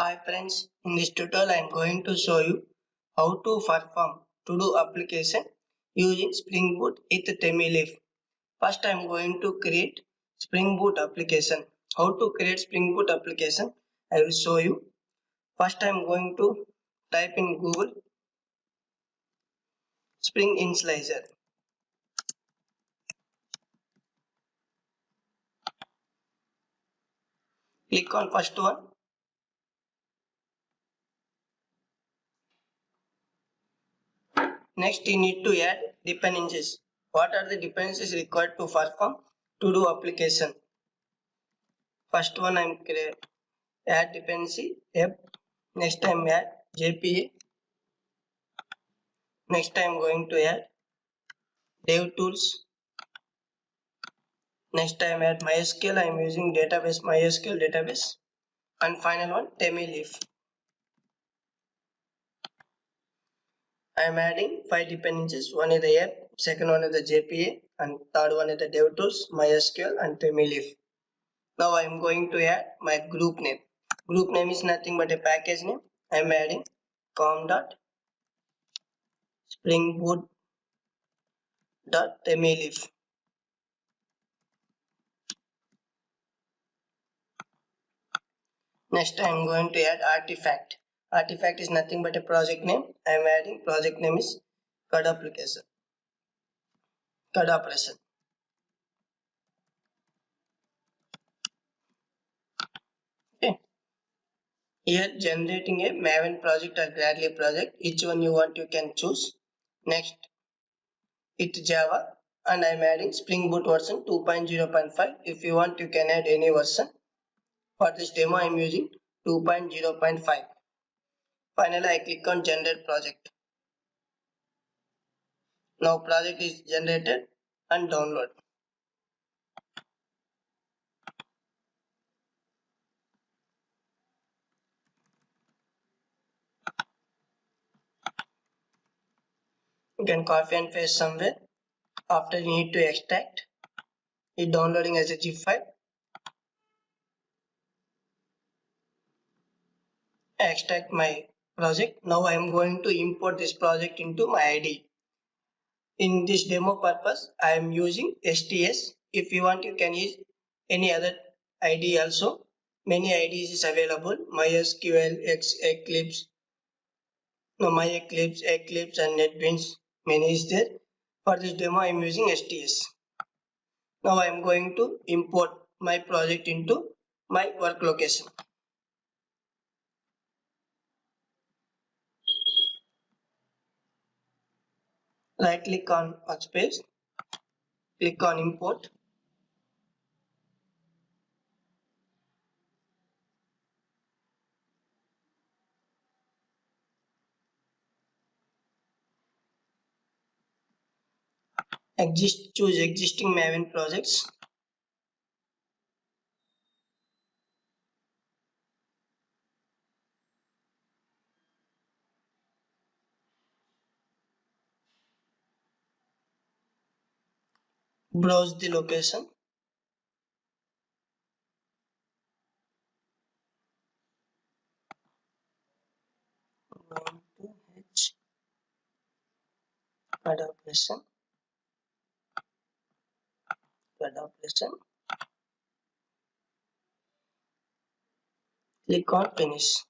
Hi friends, in this tutorial I am going to show you how to perform to-do application using Spring Boot with Thymeleaf. First I am going to create Spring Boot application. How to create Spring Boot application I will show you. First I am going to type in Google Spring Initializer. Click on first one. Next you need to add dependencies. What are the dependencies required to perform to-do application? First one I am add dependency app. Next time add JPA. Next time going to add dev tools. Next time add MySQL. I am using database MySQL database. And final one Thymeleaf. I am adding 5 dependencies. One is the app, second one is the JPA, and third one is the dev tools, MySQL and Thymeleaf. Now I am going to add my group name. Group name is nothing but a package name. I am adding com.springboot.thymeleaf. Next I am going to add artifact. Artifact is nothing but a project name. I am adding project name is CUD application. CUD operation. Okay. Here generating a Maven project or Gradle project. Each one you want you can choose. Next it's Java and I am adding Spring Boot version 2.0.5. If you want you can add any version. For this demo I am using 2.0.5. Finally I click on generate project. Now project is generated and download. You can copy and paste somewhere. After you need to extract it, downloading as a zip file. I extract my project. Now I am going to import this project into my IDE. In this demo purpose I am using STS. If you want you can use any other IDE also. Many IDEs is available. MySQL, Eclipse, Eclipse and NetBeans. Many is there. For this demo I am using STS. Now I am going to import my project into my work location. Right click on workspace, click on import. Choose existing Maven projects. Browse the location. Going to H adaptation. Click on finish.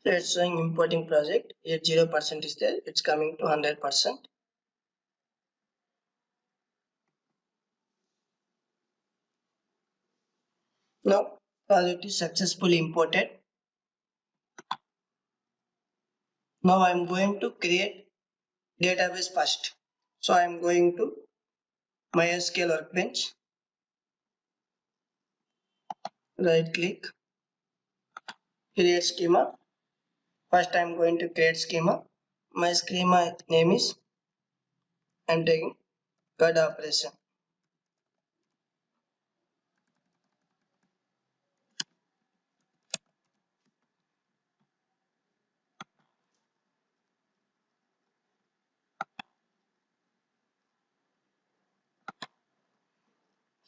So it's showing importing project. Here 0% is there. It's coming to 100%. Now project is successfully imported. Now I am going to create database first. So I am going to MySQL workbench. Right click, create schema. First I am going to create schema. My schema name is I am taking CUD operation.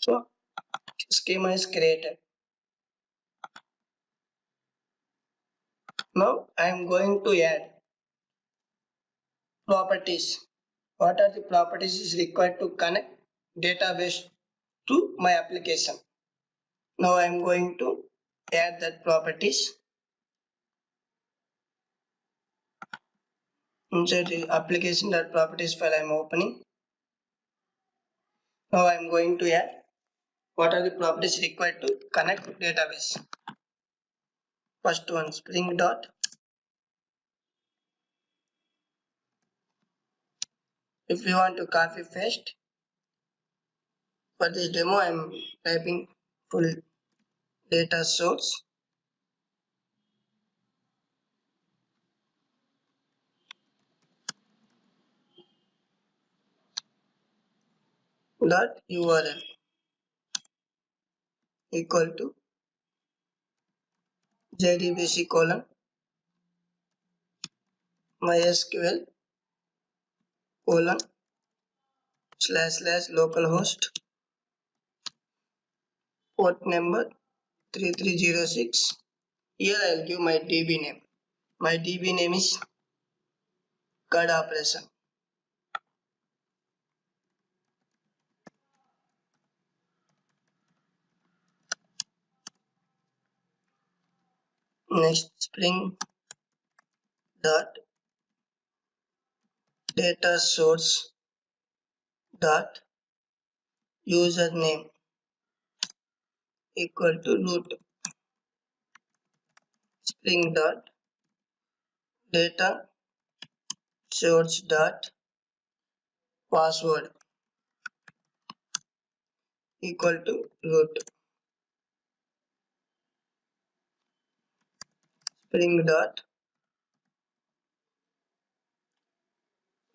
So schema is created. Now I am going to add properties. What are the properties is required to connect database to my application? Now I am going to add that properties. Inside the application.properties file I am opening. Now I am going to add what are the properties required to connect database. First one, spring dot. If you want to copy paste, for this demo I am typing full data source dot URL equal to JDBC colon MySQL colon / localhost port number 3306. Here I will give my DB name. My DB name is CUD operation. Next, spring dot data source dot username equal to root. Spring dot data source dot password equal to root. Spring dot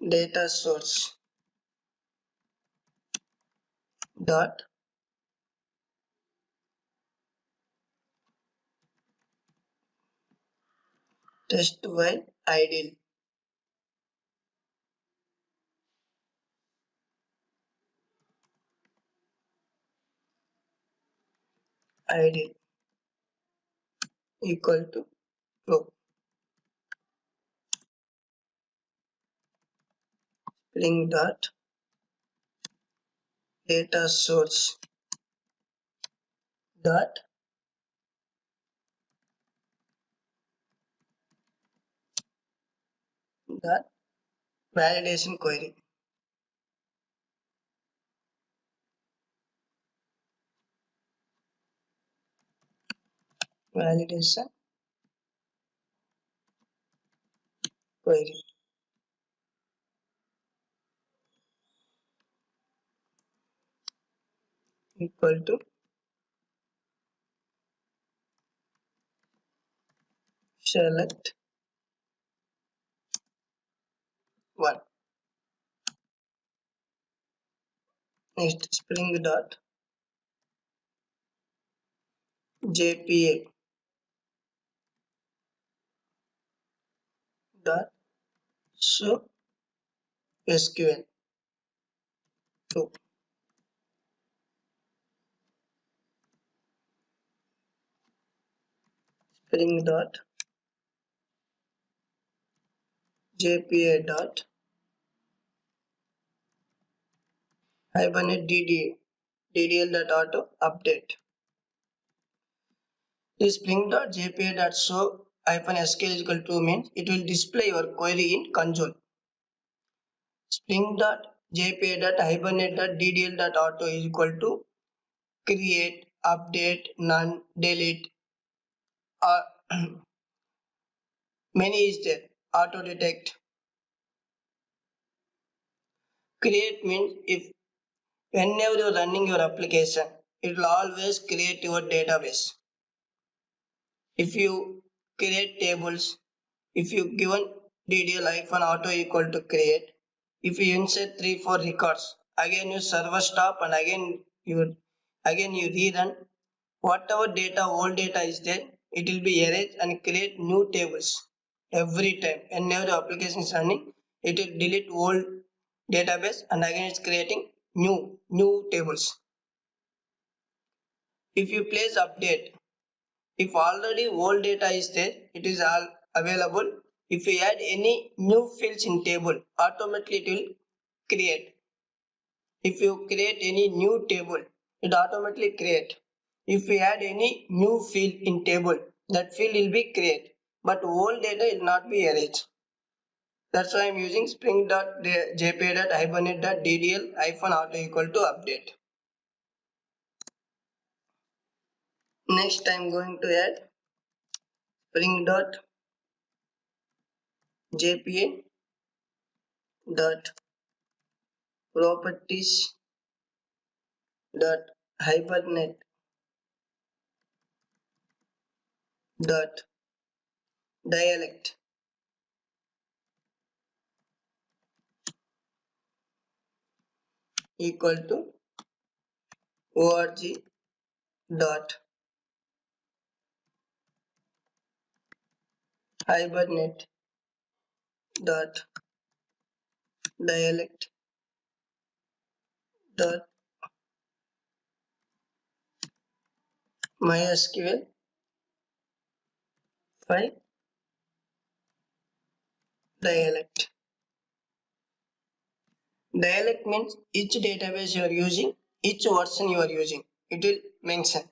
data source dot test while idle idle equal to true. Spring dot data source dot dot validation query. Validation query equal to select one. Next, spring dot jpa dot show sql to spring dot jpa dot hibernate ddl dot auto update. This spring dot jpa dot show -sql is equal to means it will display your query in console. Spring dot jpa dot hibernate dot ddl dot auto is equal to create, update, none, delete, or many is there. Auto detect. Create means if whenever you're running your application, it will always create your database. If you create tables, if you given ddl-auto equal to create, if you insert 3 4 records, again you server stop and again you rerun, whatever data old data is there, it will be erased and create new tables every time. Whenever the application is running, it will delete old database and again it's creating new tables. If you place update, if already old data is there, it is all available. If you add any new fields in table, automatically it will create. If you create any new table, it automatically create. If we add any new field in table, that field will be create, but old data will not be erased. That's why I'm using spring.jpa.hibernate.ddl-auto equal to update. Next I'm going to add spring.jpa.properties.hibernate.dialect equal to org.hibernate.dialect.mysql file dialect. Dialect means each database you are using, each version you are using, it will mention.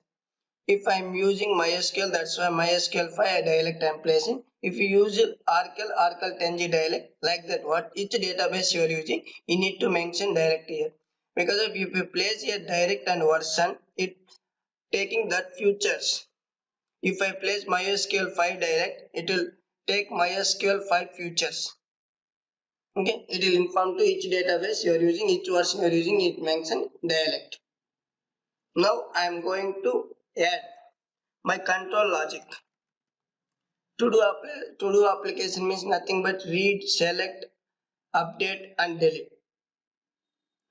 If I am using MySQL, that's why MySQL 5 dialect I am placing. If you use Oracle 10G dialect, like that, what each database you are using, you need to mention dialect here. Because if you place here direct and version, it taking that features. If I place MySQL 5 direct, it will take MySQL 5 features. Okay, it will inform to each database you are using, each version you are using, it mention dialect. Now I am going to add my control logic. To do application means nothing but read, select, update and delete.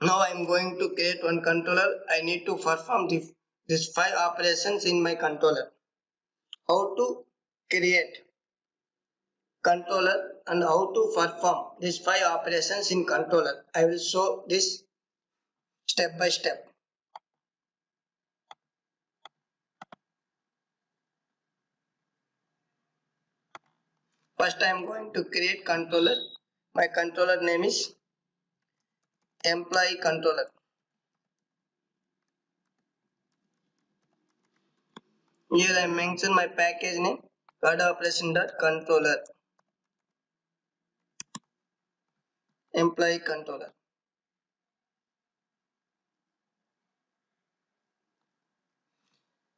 Now I am going to create one controller. I need to perform these 5 operations in my controller. How to create controller and how to perform these 5 operations in controller. I will show this step by step. First I am going to create controller. My controller name is employee controller. Here I mention my package name operation.controller employee controller.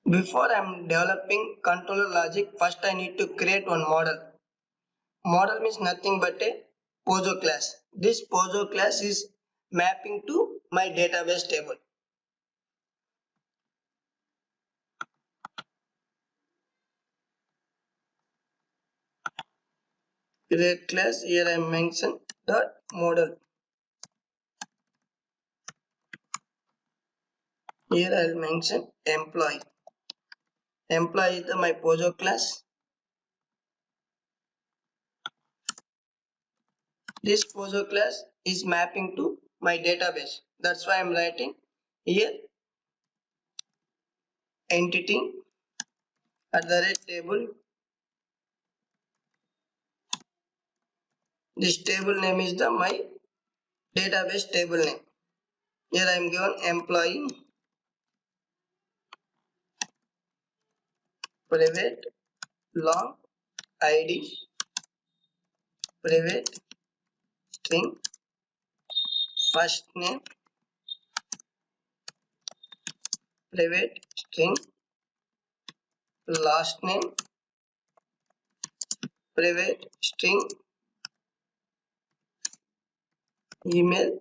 Before I am developing controller logic, first I need to create one model. Model means nothing but a POSO class. This POSO class is mapping to my database table. Create class, here I mention dot model. Here I will mention employee. Employee is my POSO class. This POSO class is mapping to my database. That's why I am writing here entity at the rate table. This table name is the my database table name. Here I am given employee private long id private string first name private string last name private string email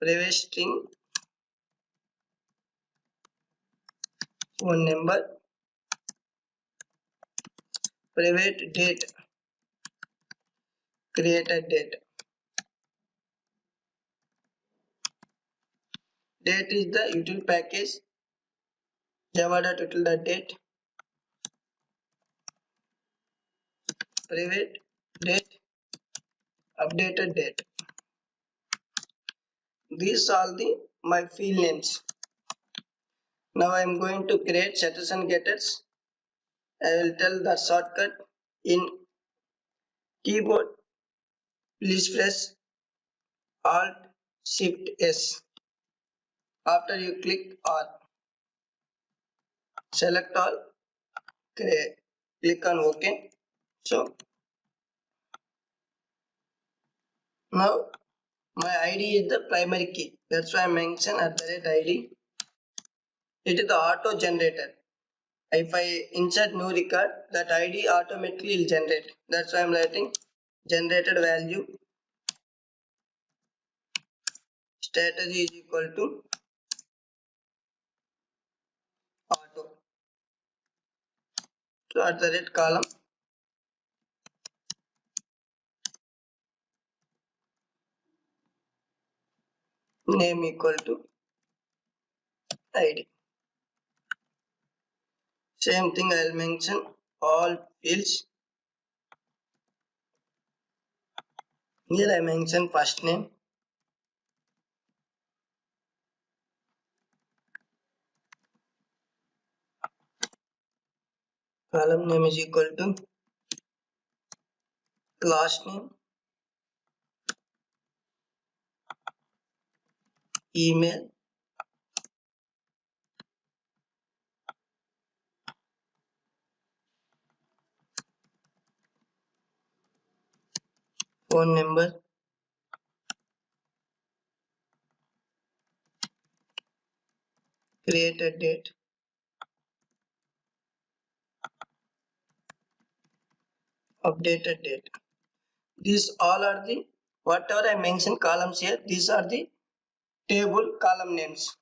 private string phone number private date created date. Date is the util package java.util.date private date updated date. These are the my field names. Now I am going to create setters and getters. I will tell the shortcut in keyboard. Please press Alt Shift S. After you click R, select all, click on OK. So now my ID is the primary key. That's why I mention at the rate ID. It is the auto generator. If I insert new record, that ID automatically will generate. That's why I'm writing generated value status is equal to auto. So at the rate column name equal to ID. Same thing I'll mention all fields. Here I mention first name, column name is equal to last name, email, phone number, created date, updated date. These all are the whatever I mentioned columns here. These are the table column names.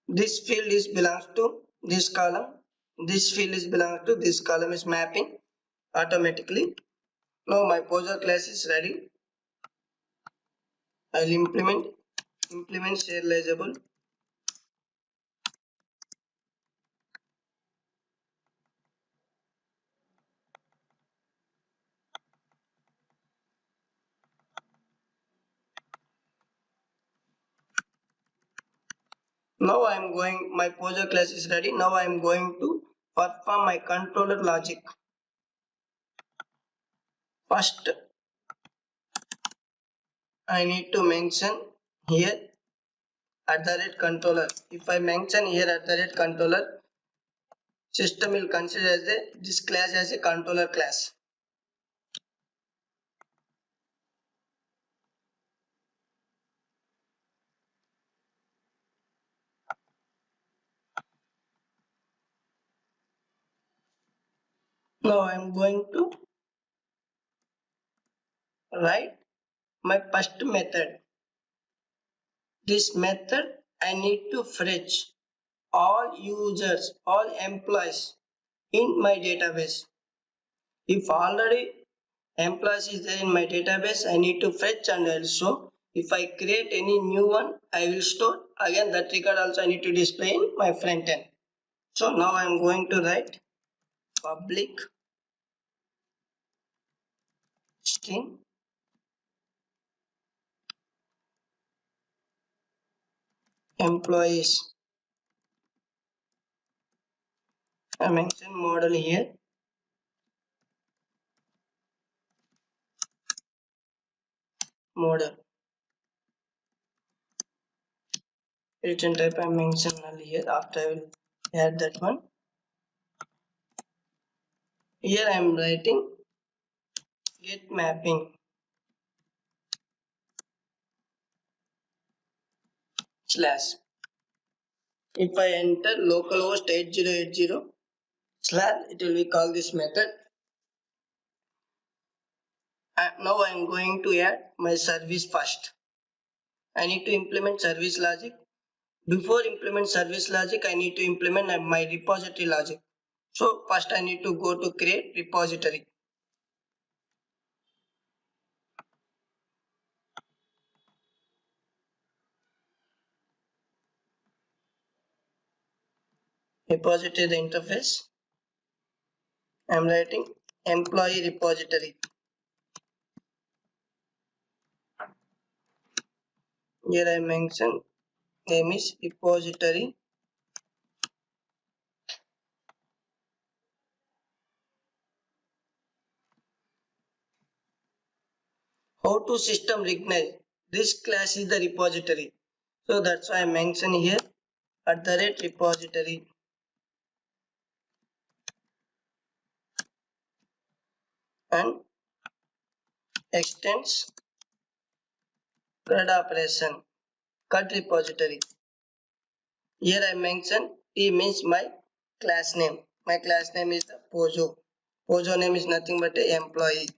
This field is belongs to this column. This field is belongs to this column is mapping automatically. Now my poser class is ready. I'll implement serializable. Now I am going, my poser class is ready. Now I am going to perform my controller logic. First, I need to mention here at the rate controller. If I mention here at the rate controller, system will consider as this class as a controller class. Now I am going to write my first method. This method I need to fetch all users, all employees in my database. If already employees is there in my database, I need to fetch, and also if I create any new one, I will store. Again, that record also I need to display in my front end. So now I am going to write public string employees. I mention model here, model. Return type I mentioned earlier. After I will add that one. Here I am writing get mapping slash. If I enter localhost 8080 slash, it will be called this method. Now I am going to add my service first. I need to implement service logic. Before implement service logic, I need to implement my repository logic. So first I need to go to create repository. Repository the interface. I am writing employee repository. Here I mention name is repository. How to system recognize this class is the repository. So that's why I mention here at the rate repository and extends CRUD operation, CRUD repository. Here I mention P means my class name. My class name is the Pojo. Pojo name is nothing but a employee.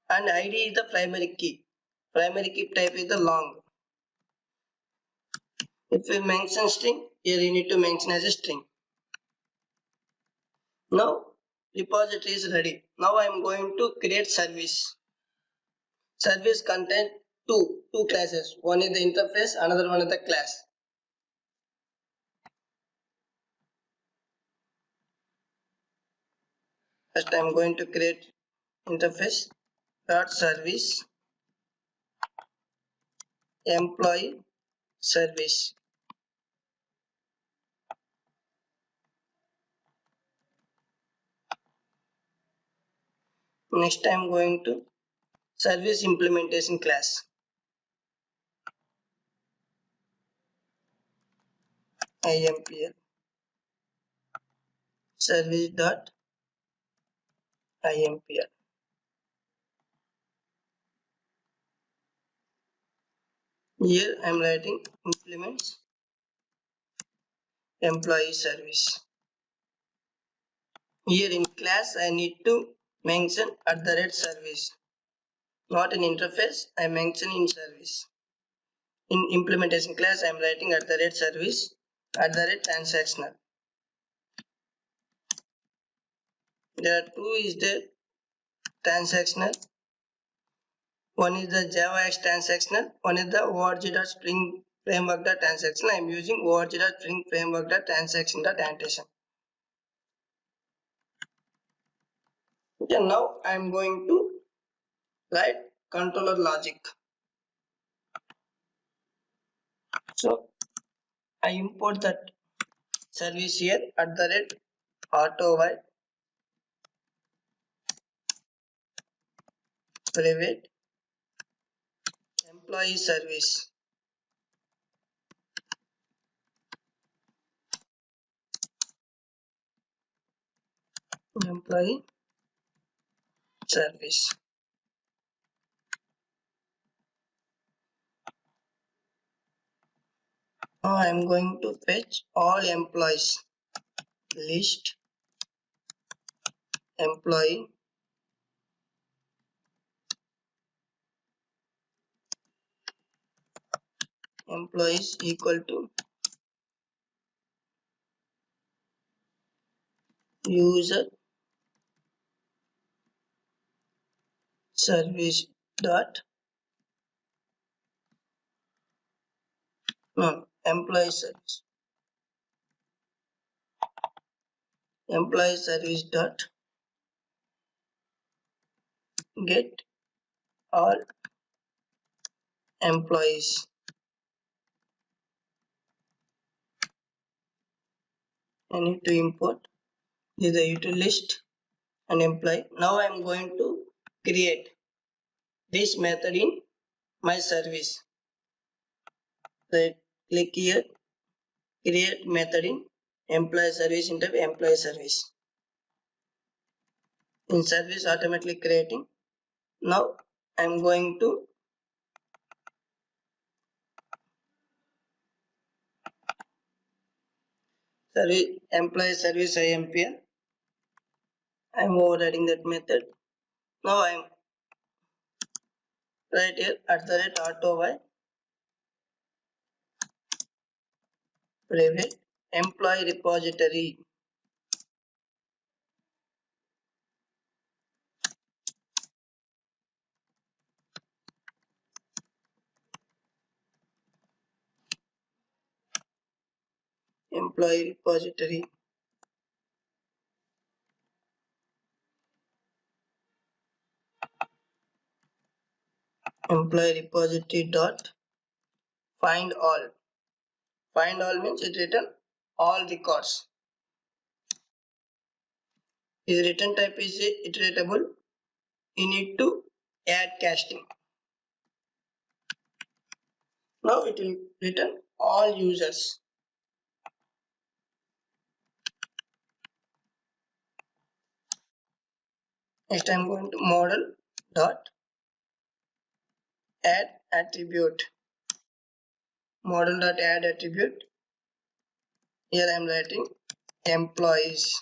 And ID is the primary key. Primary key type is the long. If we mention string, here you need to mention as a string. Now repository is ready. Now I am going to create service. Service contains two classes. One is the interface, another one is the class. First I am going to create interface dot service employee service. Next I am going to service implementation class. IMPL service dot IMPL. Here I am writing implements employee service. Here in class I need to mention at the rate service. Not in interface, I mention in service. In implementation class I am writing at the rate service, at the rate transactional. There are two is the transactional. One is the Java X transactional, one is the org.spring framework.transactional. I am using org.spring framework.transaction.annotation. Okay, now I am going to write controller logic. So I import that service here at the rate auto while private employee service. Employee service. Now I am going to fetch all employees list employee employees equal to user service dot no employee service dot get all employees. I need to import this is the util list and employee. Now I am going to create this method in my service. So click here, create method in employee service into employee service. In service automatically creating. Now I am going to service employee service IMPL. I am overriding that method. Now I am right here at the rate auto y private employee repository. Employee repository. Employee repository dot find all. Find all means it return all records. Its return type is iteratable. You need to add casting. Now it will return all users. Next I am going to model dot add attribute. Model dot add attribute. Here I am writing employees.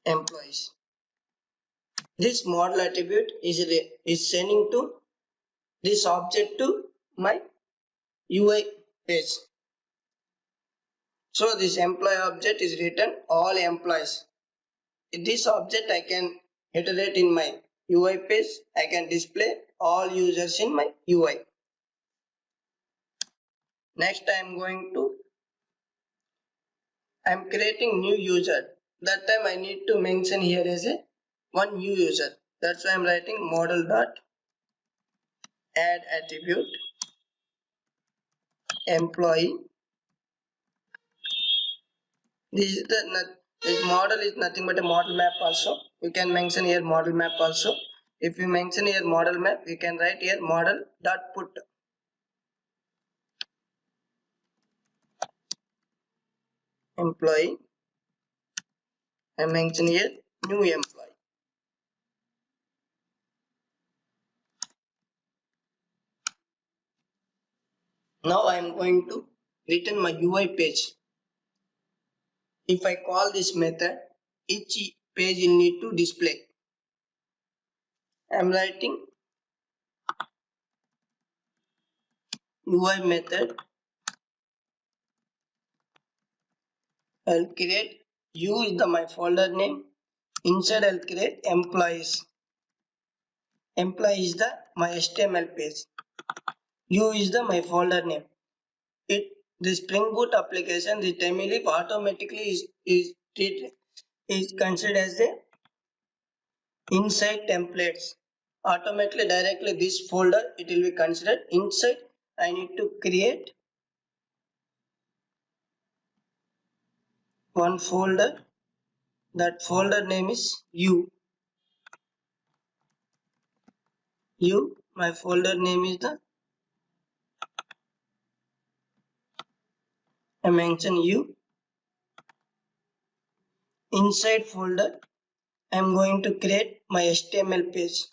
Employees. This model attribute is sending to this object to my UI page. So this employee object is written all employees. In this object I can iterate in my UI page. I can display all users in my UI. Next I am creating new user. That time I need to mention here as a one new user. That's why I am writing model dot add attribute employee. This model is nothing but a model map also. You can mention here model map also. If you mention here model map, you can write here model dot put employee. I mention here new employee. Now I am going to return my UI page. If I call this method, each page will need to display. I am writing UI method. I will create U is my folder name. Inside I will create employees. Employee is my HTML page. U is my folder name. The Spring Boot application, the Thymeleaf automatically is considered as the inside templates. Automatically directly this folder it will be considered inside. I need to create one folder. That folder name is U. My folder name is I mention U. Inside folder I am going to create my HTML page.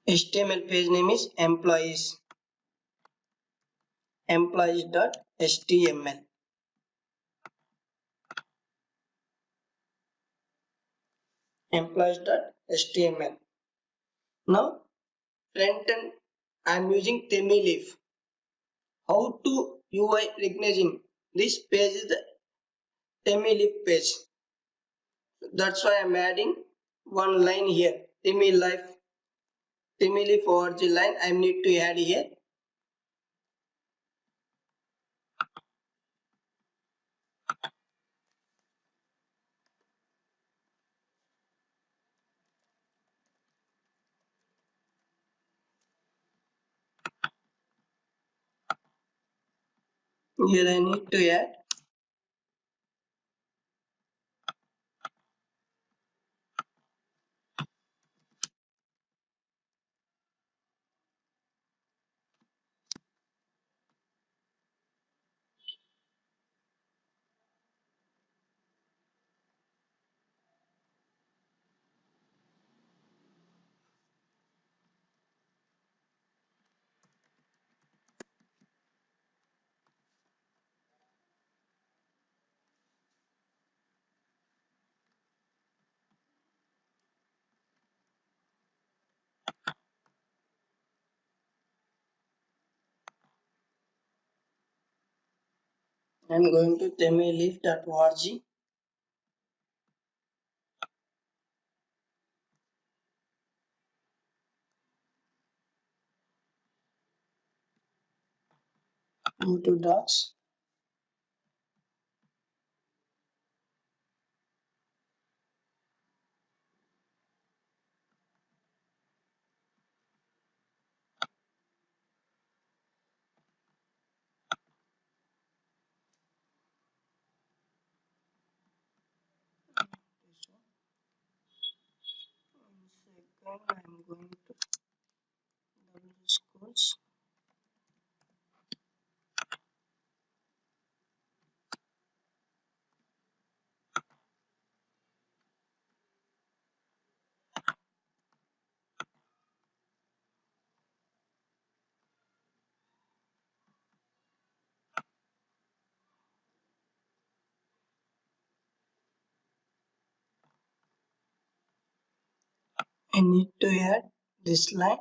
HTML page name is employees. Employees.html. Employees.html. Now, Frontend, I am using Thymeleaf. How to UI recognition? This page is the Thymeleaf page. That's why I am adding one line here. Thymeleaf org line I need to add here. Here I need to add I am going to thymeleaf.org. Go to docs. I'm going to double scores. I need to add this line.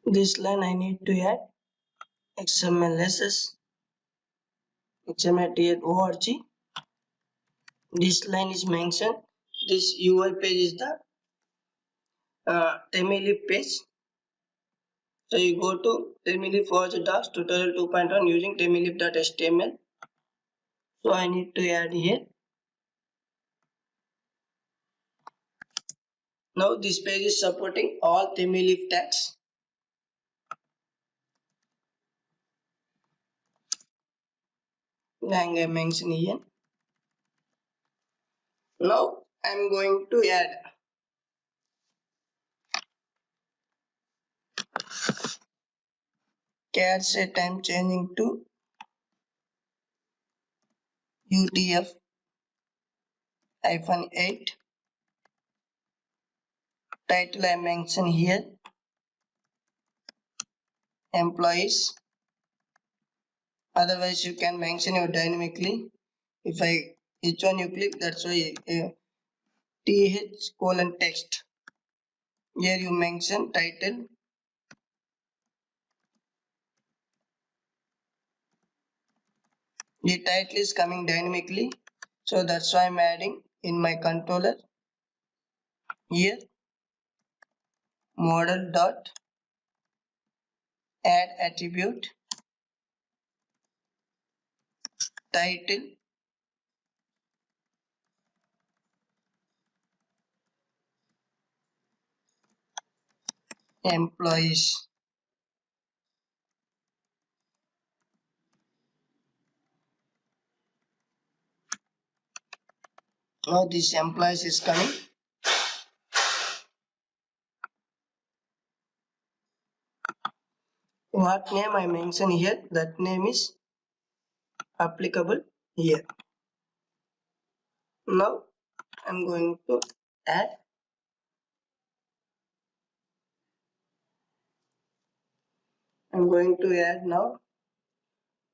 This line I need to add XMLSS XML.org. This line is mentioned. This UI page is the Thymeleaf page. So you go to Thymeleaf docs tutorial 2.1 using thymeleaf.html. So I need to add here. Now this page is supporting all Thymeleaf tags. Lang I mention here. Now I am going to add char set. I am changing to UTF-8. Title I mention here employees. Otherwise you can mention it dynamically. If each one you click, that's why th text. Here you mention title. The title is coming dynamically, so that's why I'm adding in my controller here model dot add attribute title employees. Now this employees is coming. What name I mention here, that name is applicable here. Now I'm going to add now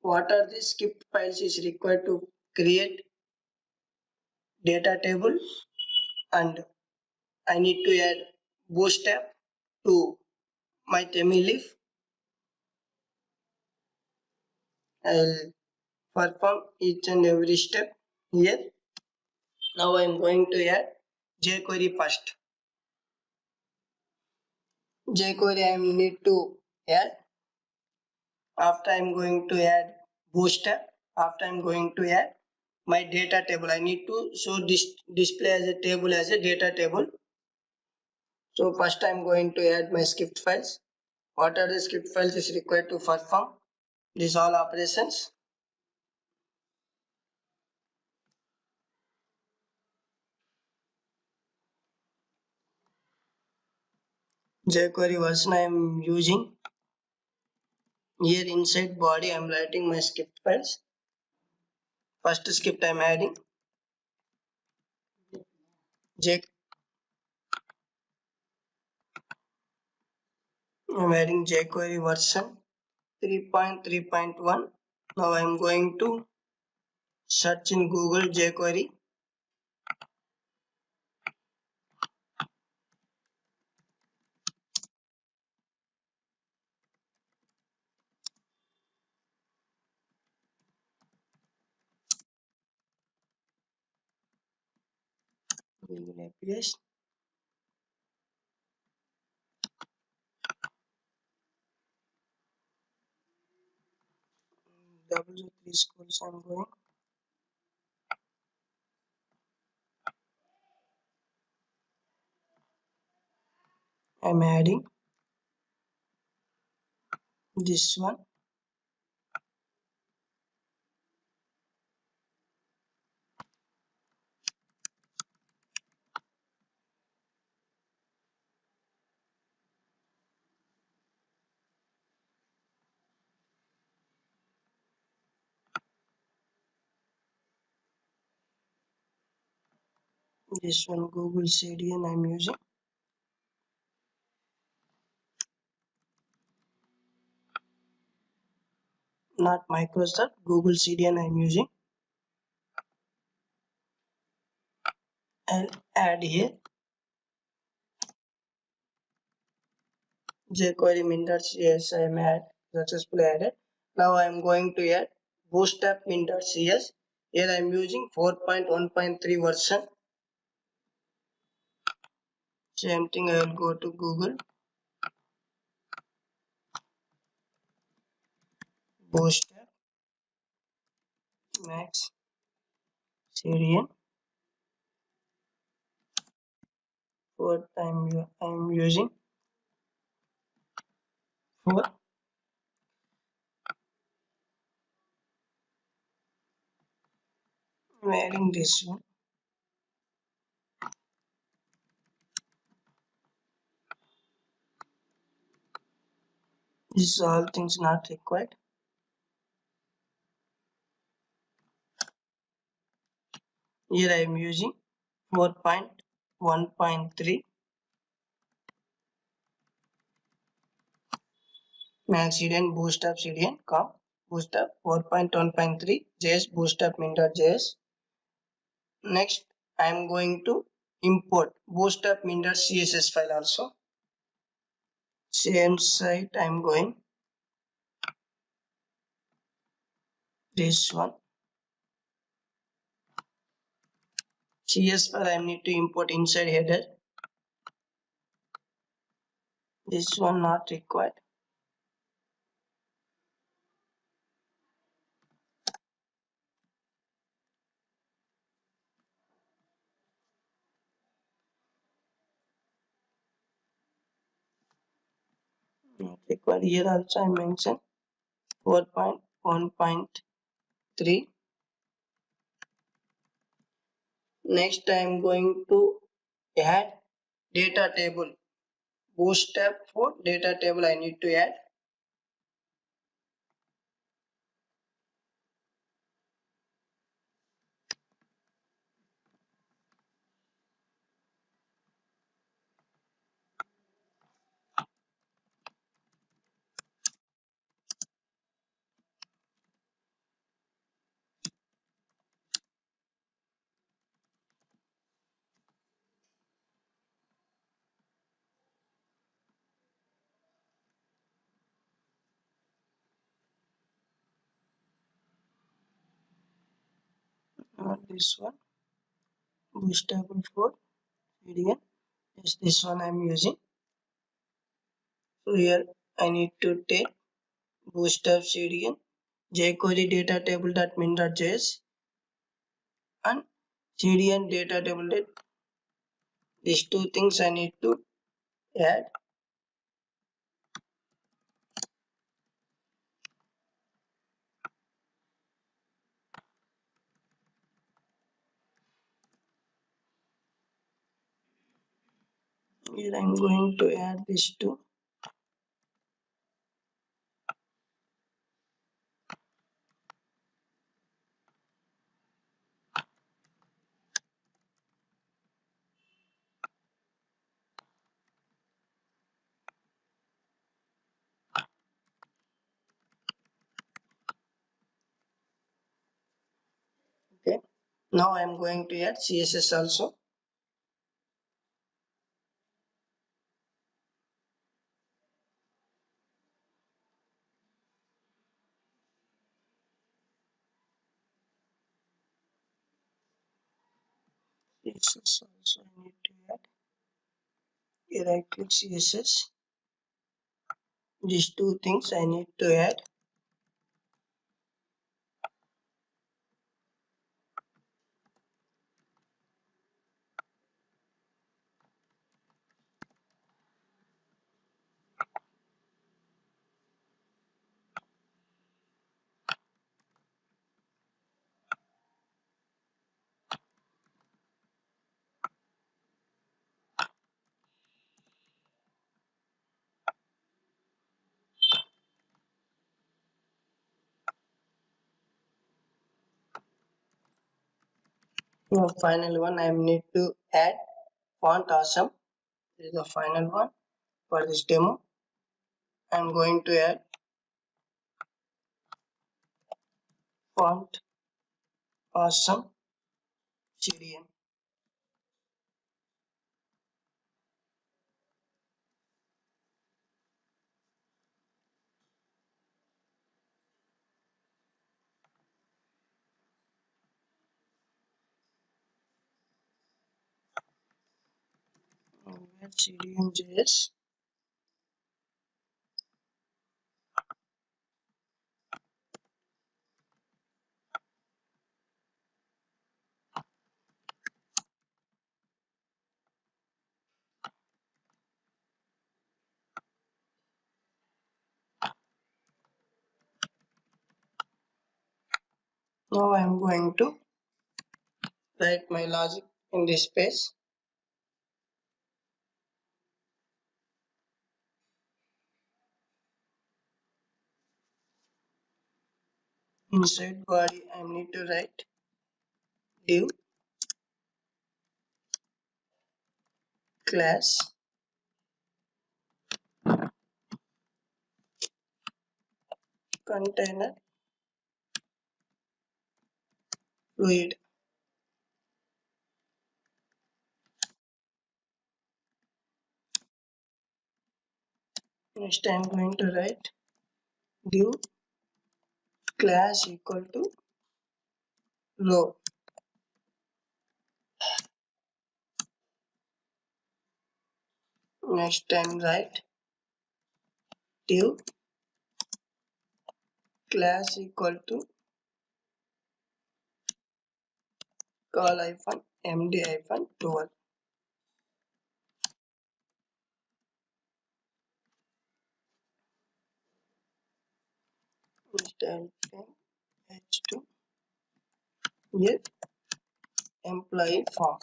what are the script files is required to create data table, and I need to add bootstrap to my Thymeleaf. I will perform each and every step here. Now I am going to add jQuery first. jQuery I need to add. After I am going to add bootstrap. After I am going to add my data table. I need to show this display as a table as a data table. So first I am going to add my script files. What are the script files is required to perform these all operations? jQuery version I am using. Here inside body I am writing my script files. First script I am adding J I am adding jQuery version 3.3.1. Now I am going to search in Google jQuery. Google APIs. W3 schools I'm going. I'm adding this one. This one Google CDN I'm using. Not Microsoft, Google CDN I'm using. I'll add here jQuery min.cs I am successfully added. Now I am going to add bootstrap min.cs. Here I am using 4.1.3 version. Same thing, I will go to Google bootstrap max CDN. What I'm using for adding this one. This is all things not required. Here I am using 4.1.3 max CDN bootstrap CDN com bootstrap 4.1.3 JS bootstrap min.js. Next I am going to import bootstrap min.css file also. Same site I am going. This one CS file I need to import inside header. This one not required. Not required. Here also I mentioned 4.1.3. Next I am going to add data table. Bootstrap for data table I need to add. Not this one. Bootstrap for CDN. Yes, this one I am using. So here I need to take bootstrap CDN, jQuery data table.min.js and CDN data table. These two things I need to add. Here I am going to add these two. Now I am going to add CSS also. CSS also I need to add. Here I click CSS. These two things I need to add. Now final one I need to add font awesome. This is the final one for this demo. I am going to add font awesome CDN. CDN.js. Now I am going to write my logic in this space. Inside body I need to write div class container fluid. Next I am going to write div class equal to row. Next time write div class equal to call hyphen md hyphen 12. Next time h2 here employee form.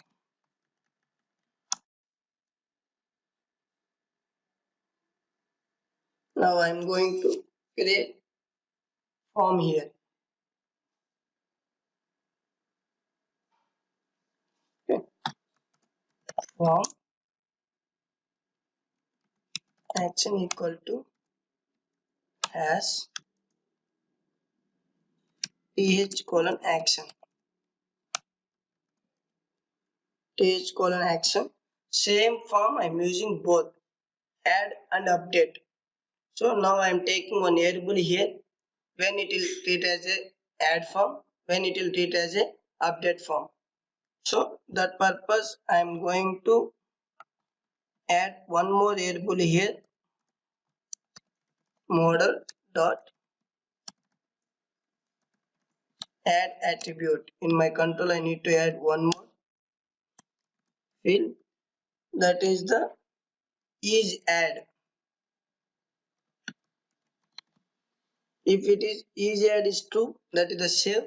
Now I am going to create form here. Okay. Form action equal to has th colon action. Th colon action. Same form I am using both add and update. So now I am taking one variable here when it will treat as a add form, when it will treat as a update form. So that purpose I am going to add one more variable here, model dot add attribute. In my control I need to add one more field, that is the is add. If it is add is true, that is the save.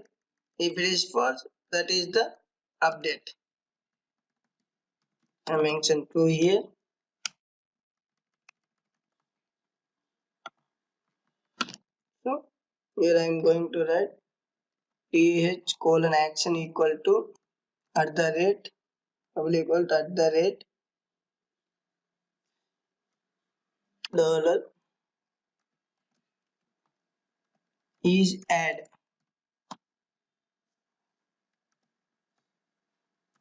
If it is false, that is the update. I mentioned true here. So here I am going to write th colon action equal to at the rate double equal to at the rate dollar is add.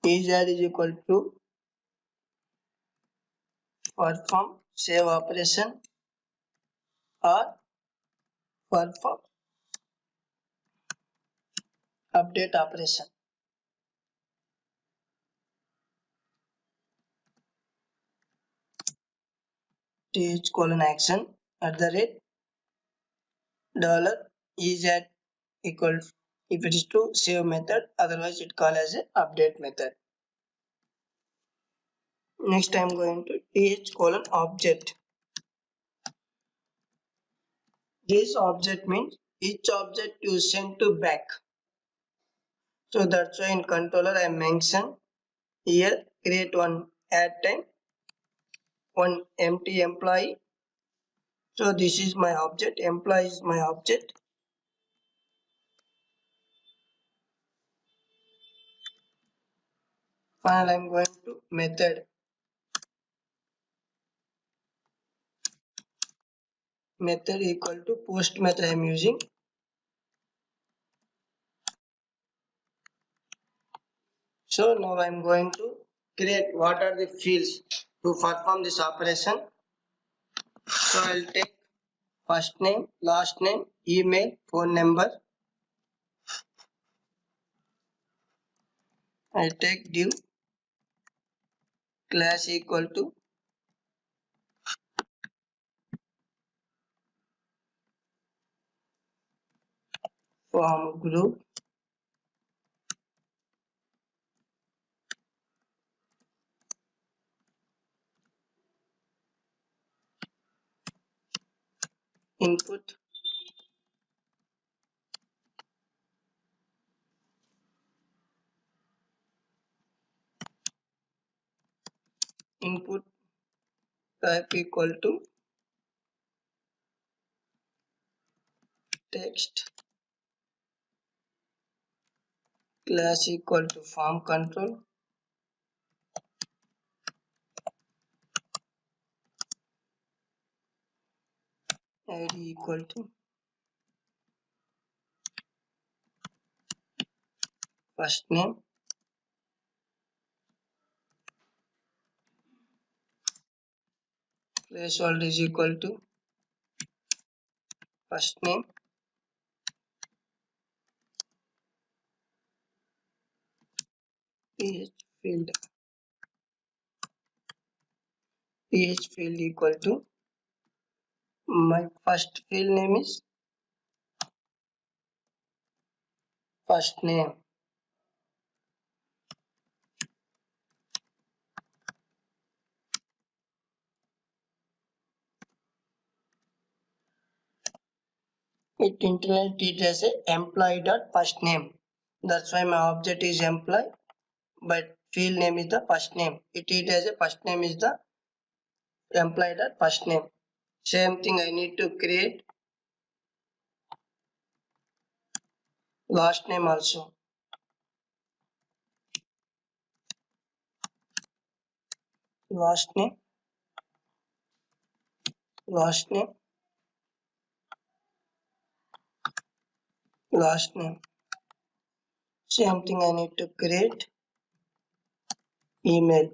is add is equal to perform save operation or perform update operation. Th colon action at the rate dollar is at equal if it is to save method, otherwise it called as a update method. Next I am going to th colon object. This object means each object you send to back. So that's why in controller I mention here create one add time, one empty employee. So this is my object, employee is my object. Finally I am going to method equal to post method I am using. So now I am going to create what are the fields to perform this operation. So I will take first name, last name, email, phone number. I take div class equal to form group input input type equal to text class equal to form control id equal to first name threshold is equal to first name ph field ph field equal to my first field name is first name it internally treated as a employee dot first name. That's why my object is employee, but field name is the first name. It treated as a first name is the employee dot first name. Same thing I need to create last name also. Last name, last name, last name. Same thing I need to create email.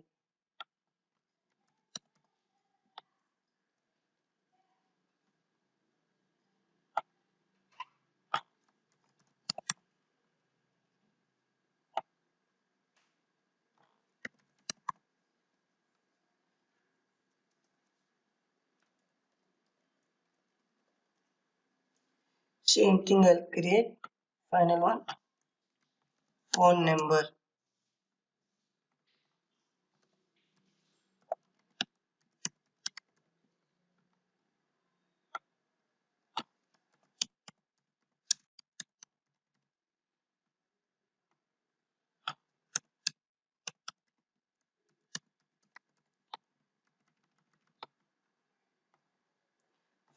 Same thing I'll create final one phone number.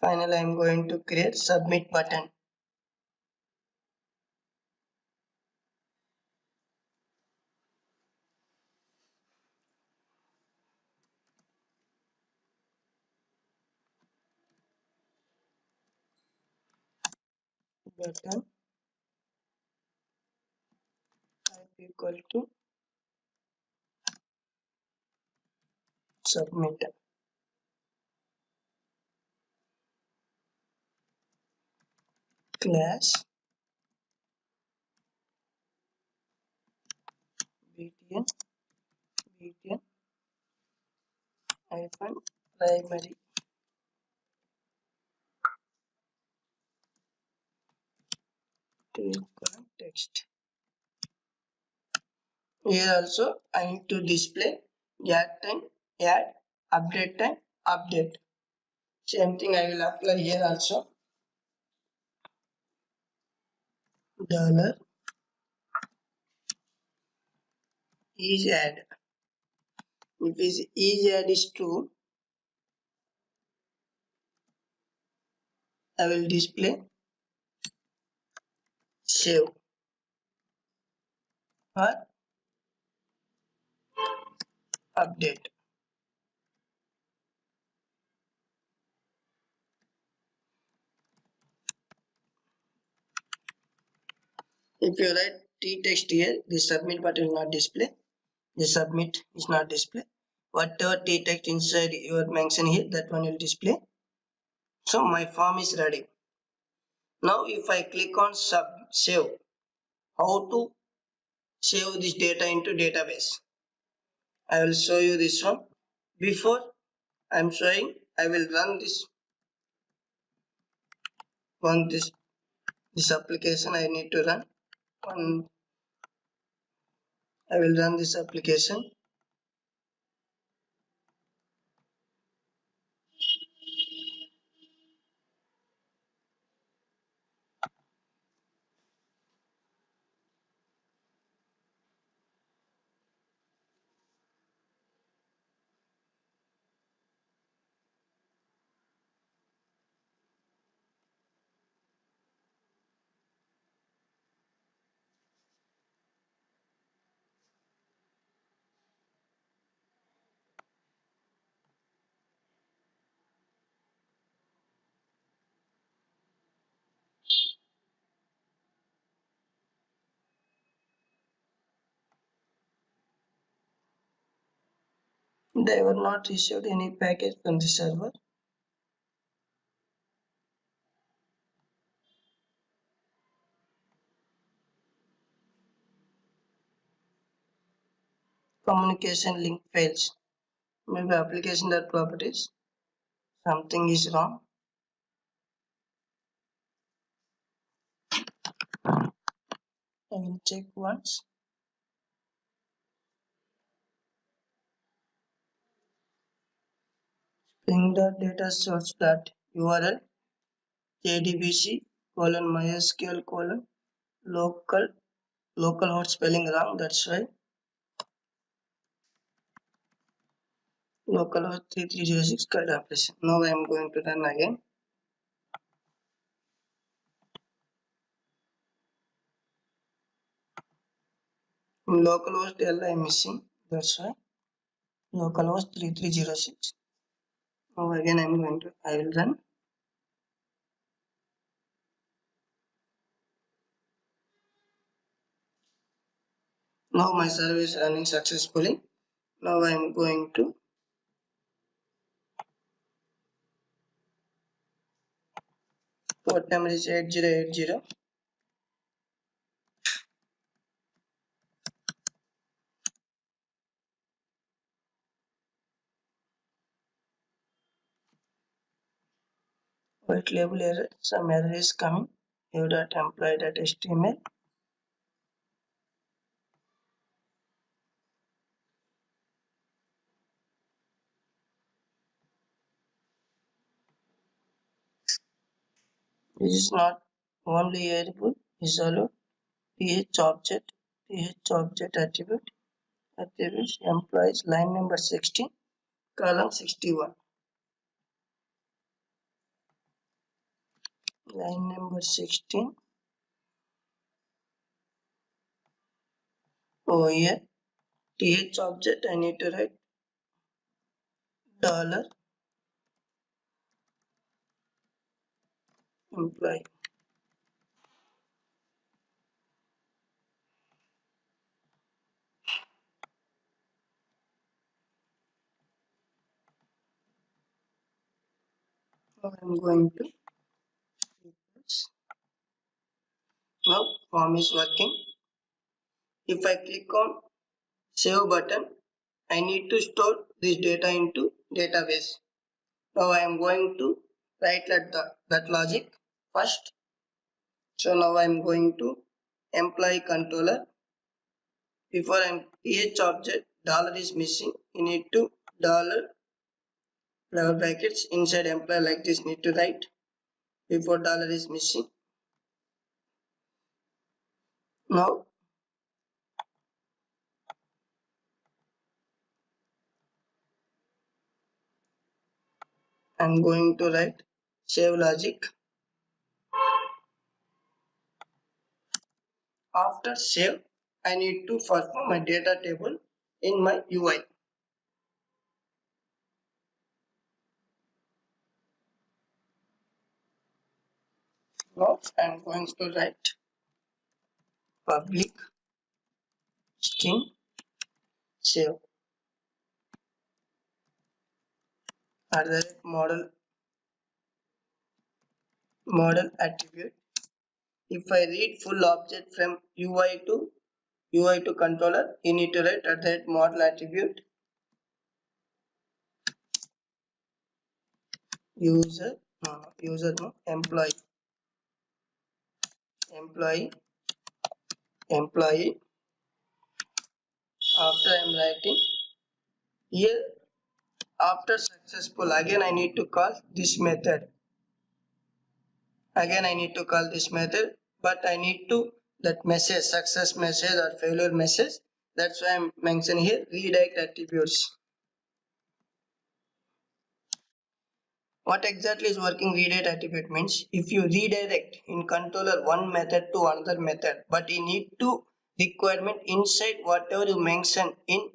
Finally I'm going to create submit button. Button type equal to submit class btn btn hyphen primary to text. Here also I need to display add time, add, update time, update. Same thing I will apply here also. Dollar is add. If is add is true, I will display save or update. If you write t text here, the submit button will not display. The submit is not display. Whatever t text inside your mention here, that one will display. So my form is ready. Now if I click on save, how to save this data into database? I will show you this one. Before I am showing, I will run this application. I need to run one. I will run this application. They were not received any package from the server. Communication link fails. Maybe application.properties. Something is wrong. I will check once. Spring.data source dot URL jdbc mysql local localhost spelling wrong. That's why localhost 3306 card operation. Now I am going to run again. In localhost L I am missing. That's why localhost 3306. Now again I will run. Now my server is running successfully. Now I am going to port number is 8080. White label error. Some error is coming. view.employee.html. This is not only variable. Is allowed th object attributes employees line number 16 column 61 line number 16 over here th object I need to write dollar employee. Now I'm going to refresh. Now form is working. If I click on save button, I need to store this data into database. Now I am going to write that logic first. So now I am going to employee controller. Before each object dollar is missing, you need to dollar double brackets inside employee like this need to write before dollar is missing. Now I am going to write save logic. After save, I need to perform my data table in my UI. Now I am going to write public string save at the model attribute. If I read full object from UI to controller, you need to write at that model attribute user no employee employee. After I am writing here, after successful, again I need to call this method. Again I need to call this method, but I need to that message success message or failure message. That's why I'm mentioning here redirect attributes. What exactly is working redirect attribute means if you redirect in controller one method to another method, but you need to requirement inside whatever you mention in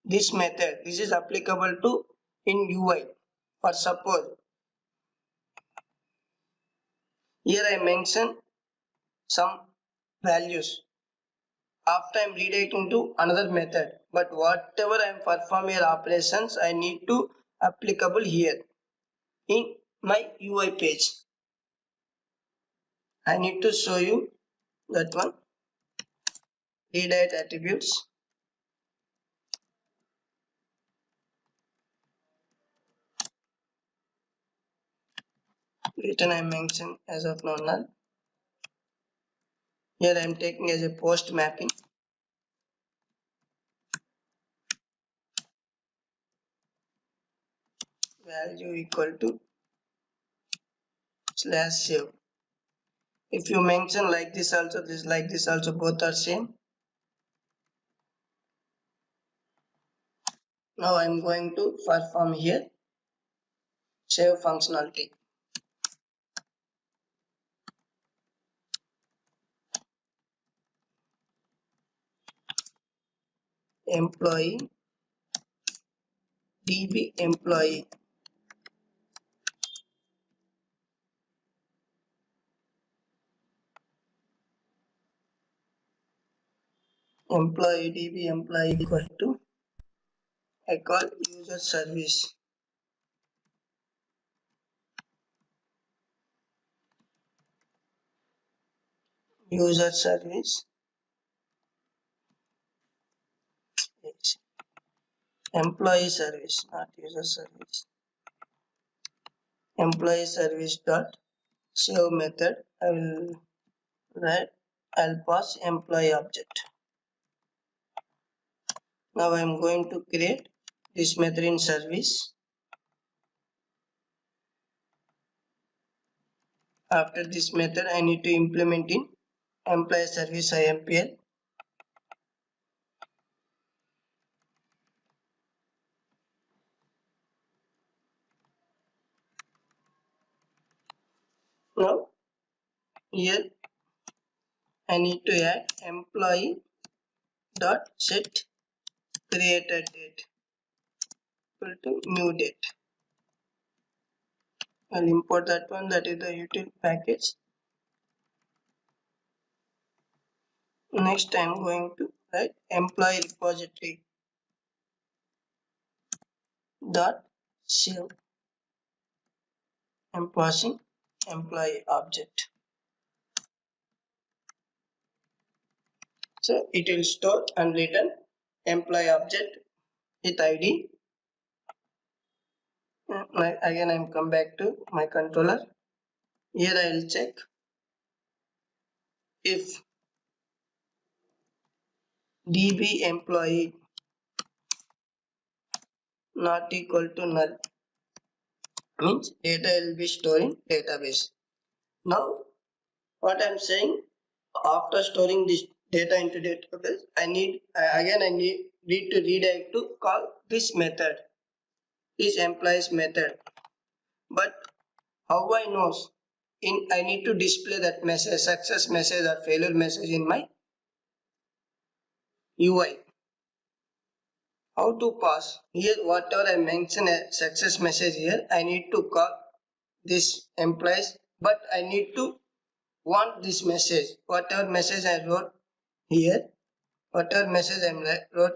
this method. This is applicable to in UI. For suppose here I mention some values. After I'm redirecting to another method, but whatever I'm performing here operations, I need to applicable here in my UI page. I need to show you that one redirect attributes. Return I mentioned as of now null. Here I am taking as a post mapping value equal to slash save. If you mention like this also, this like this also, both are same. Now I am going to perform here save functionality. Employee db employee employee db employee equal to I call user service. User service yes. Employee service, not user service. Employee service dot save method. I will write. I'll pass employee object. Now I am going to create this method in service. After this method, I need to implement in employee service IMPL. Now here I need to add employee dot set created date equal to new date. I'll import that one, that is the util package. Next I am going to write employee repository dot save I'm passing employee object. So it will store and return employee object with ID. Again, I'm come back to my controller. Here I will check if db employee not equal to null, means data will be stored in database. Now what I'm saying, after storing this data into database, I need to redirect to call this method, this employees method. But how I know? I need to display that message, success message or failure message in my UI. How to pass? Here whatever I mention a success message here, I need to call this employees, but I need to want this message. Whatever message I wrote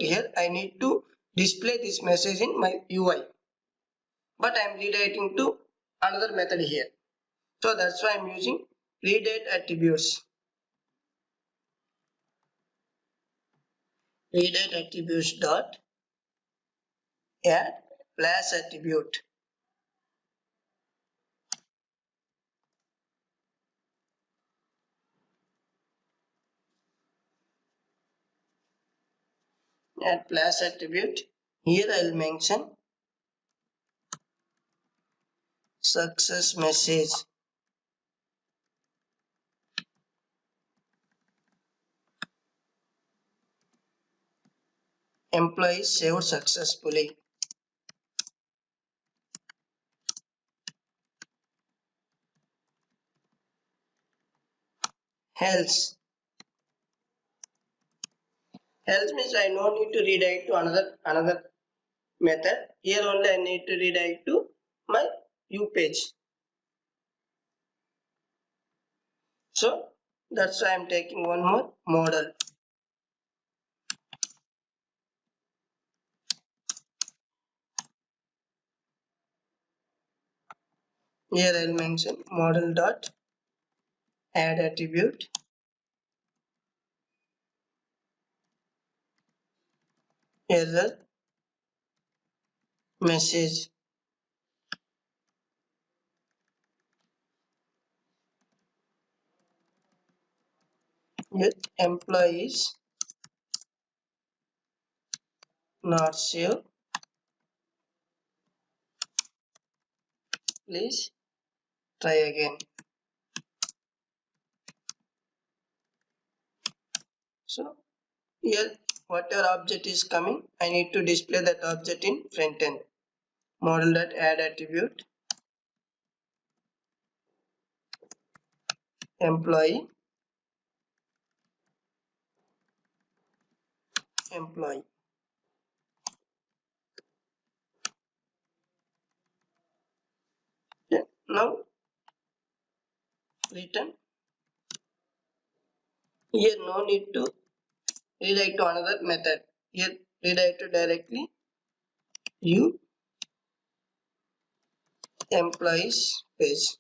here, I need to display this message in my UI. But I am redirecting to another method here. So that's why I am using redirect attributes. Redirect attributes dot add plus attribute. Add plus attribute. Here I will mention success message. Employees saved successfully. Else. Else means I no need to redirect to another method. Here only I need to redirect to my U page. So that's why I am taking one more model. Here I will mention model dot add attribute error message with employees not sure. Please try again. So here whatever object is coming, I need to display that object in front end. Model dot add attribute employee employee. Yeah. Now return. Here no need to redirect to another method. Here redirect to directly you employees page.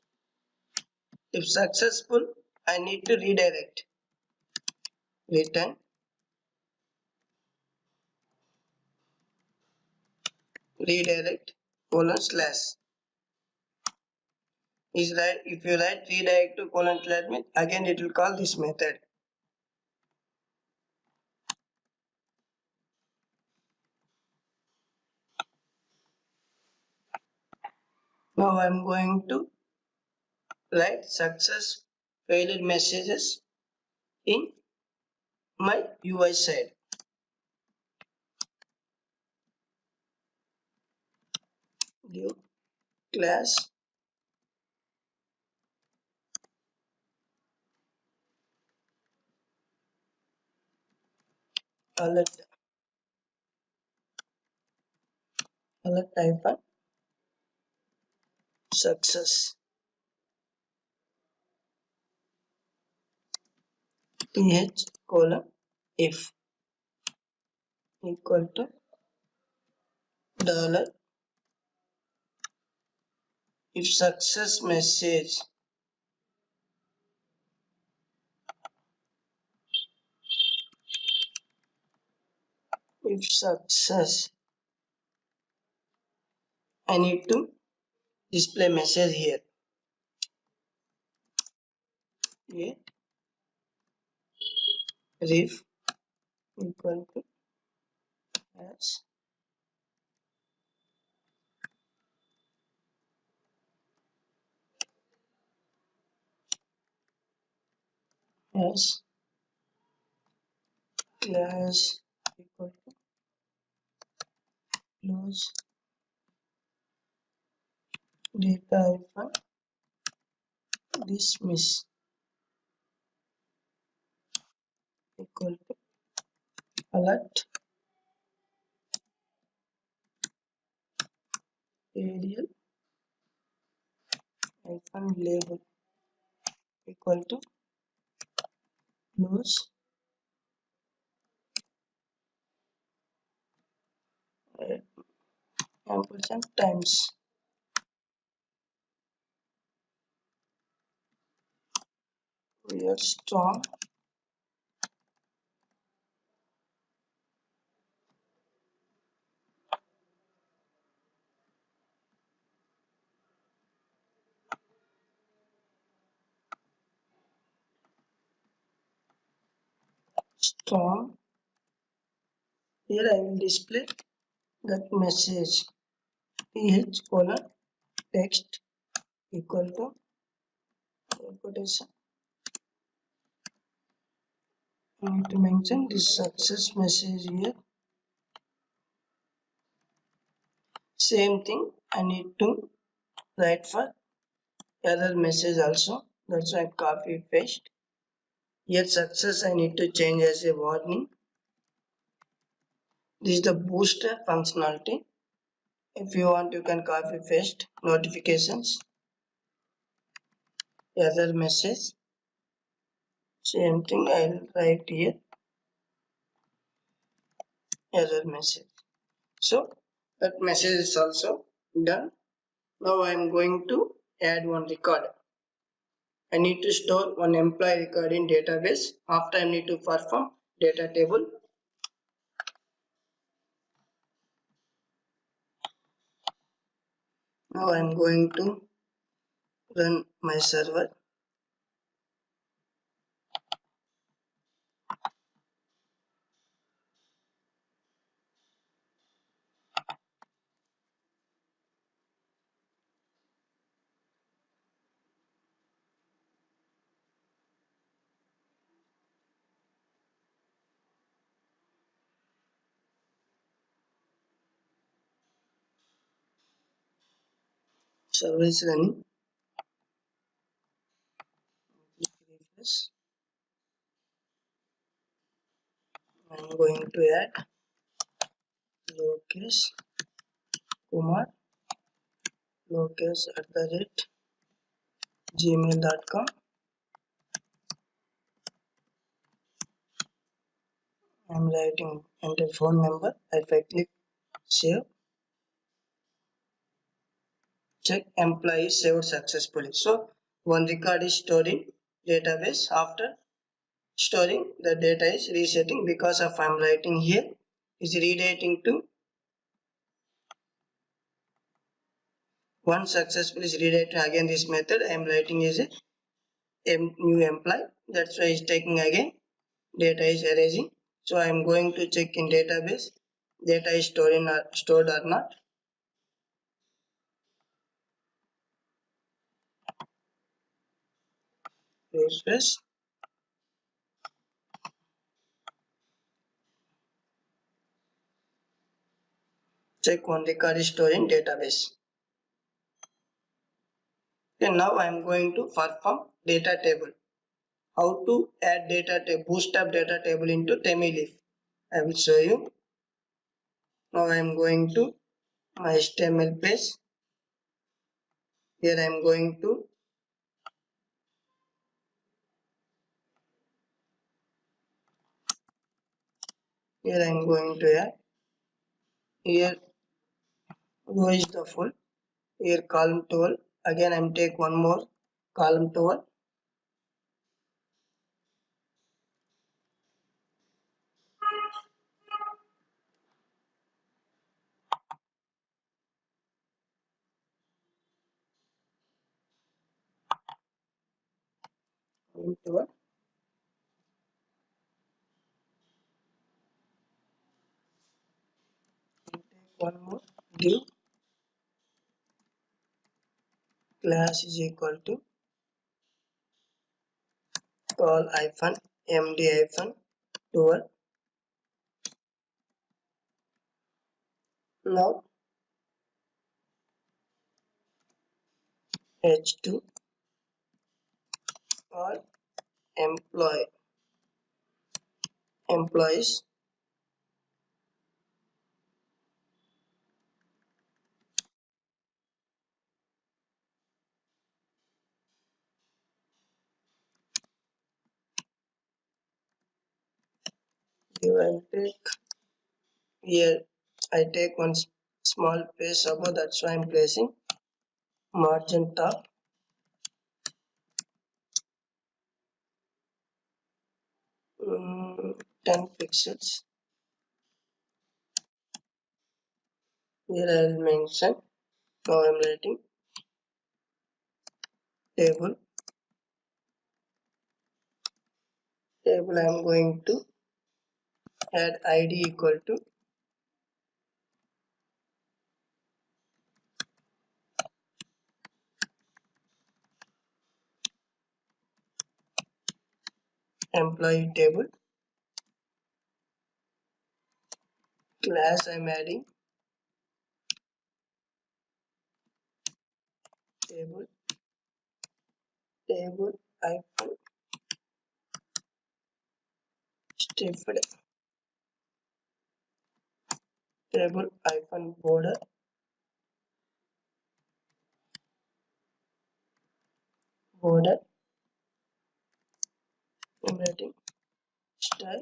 If successful, I need to redirect. Return redirect colon slash. Is right, if you write redirect to colon slash means again it will call this method. Now I am going to write success failure messages in my UI side. Give class alert type of success th colon if equal to dollar if success message if success, I need to display message here. A ref equal to as as class equal to close data hyphen dismiss equal to alert arial hyphen label equal to close ampersand times. Here strong. Here I will display that message th colon text equal to quotation. I need to mention this success message here. Same thing I need to write for error message also. That's why I copy paste. Here success I need to change as a warning. This is the booster functionality. If you want you can copy paste notifications, error message. Same thing I will write here, error message. So that message is also done. Now I am going to add one record. I need to store one employee record in database. After I need to perform data table. Now I am going to run my server. Server is running. Refresh. I am going to add lowercase Kumar lowercase @gmail.com. I am writing enter phone number. If I click save, check employee saved successfully. So one record is stored in database. After storing, the data is resetting because of I am writing here is redirecting to once successfully is redirected again. This method I am writing is a new employee. That's why it's taking again. Data is erasing. So I am going to check in database. Data is stored or not. Refresh. Check one record is stored in database. Okay, now I am going to perform data table. How to add data table, bootstrap data table into Thymeleaf. I will show you. Now I am going to my HTML page. Here I am going to add. Here row is the full. Here column 12 Again I'm take one more column toward column toward one more div class is equal to call hyphen md hyphen toward. Now h2 or employees give and take. Here I take one small space above, that's why I'm placing margin top 10 pixels. Here I will mention, now I'm writing table. I'm going to add id equal to employee table. Class I'm adding table hyphen stuffed table hyphen border. I'm writing style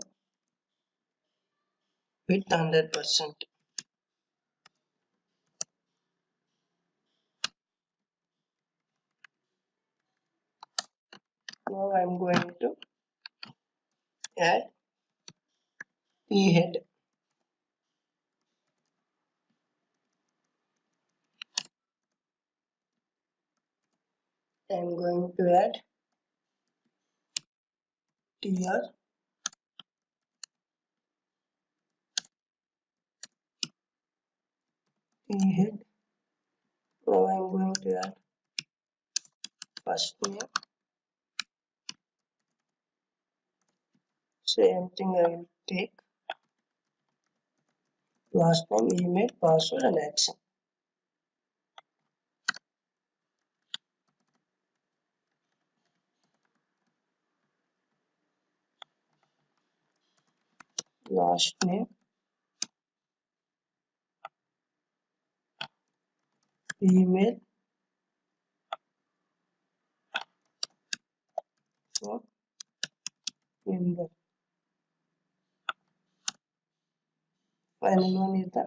with 100%. Now I'm going to add head. I'm going to add tr head. Now I'm going to add first name. Same thing I will take last name, email, password and action. Last name, email, phone number. Final one is the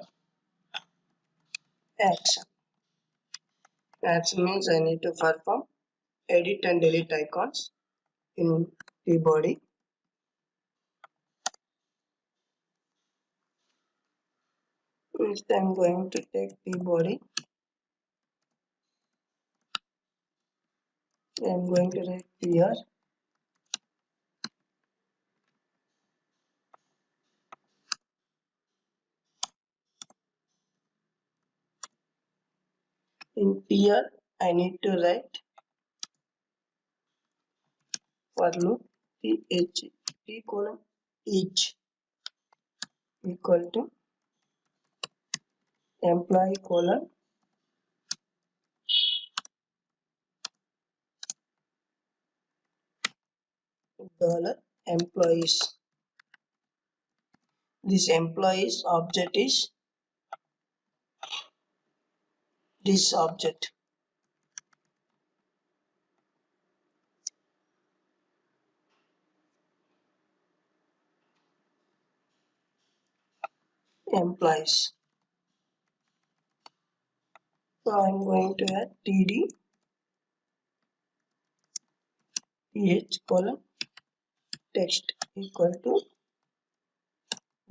action. Action means I need to perform edit and delete icons in the body. Next I'm going to take the body. I'm going to write here. In here I need to write for loop t colon each equal to employee colon dollar employees. This employees object is this object. Employees. So I'm going to add td th colon text equal to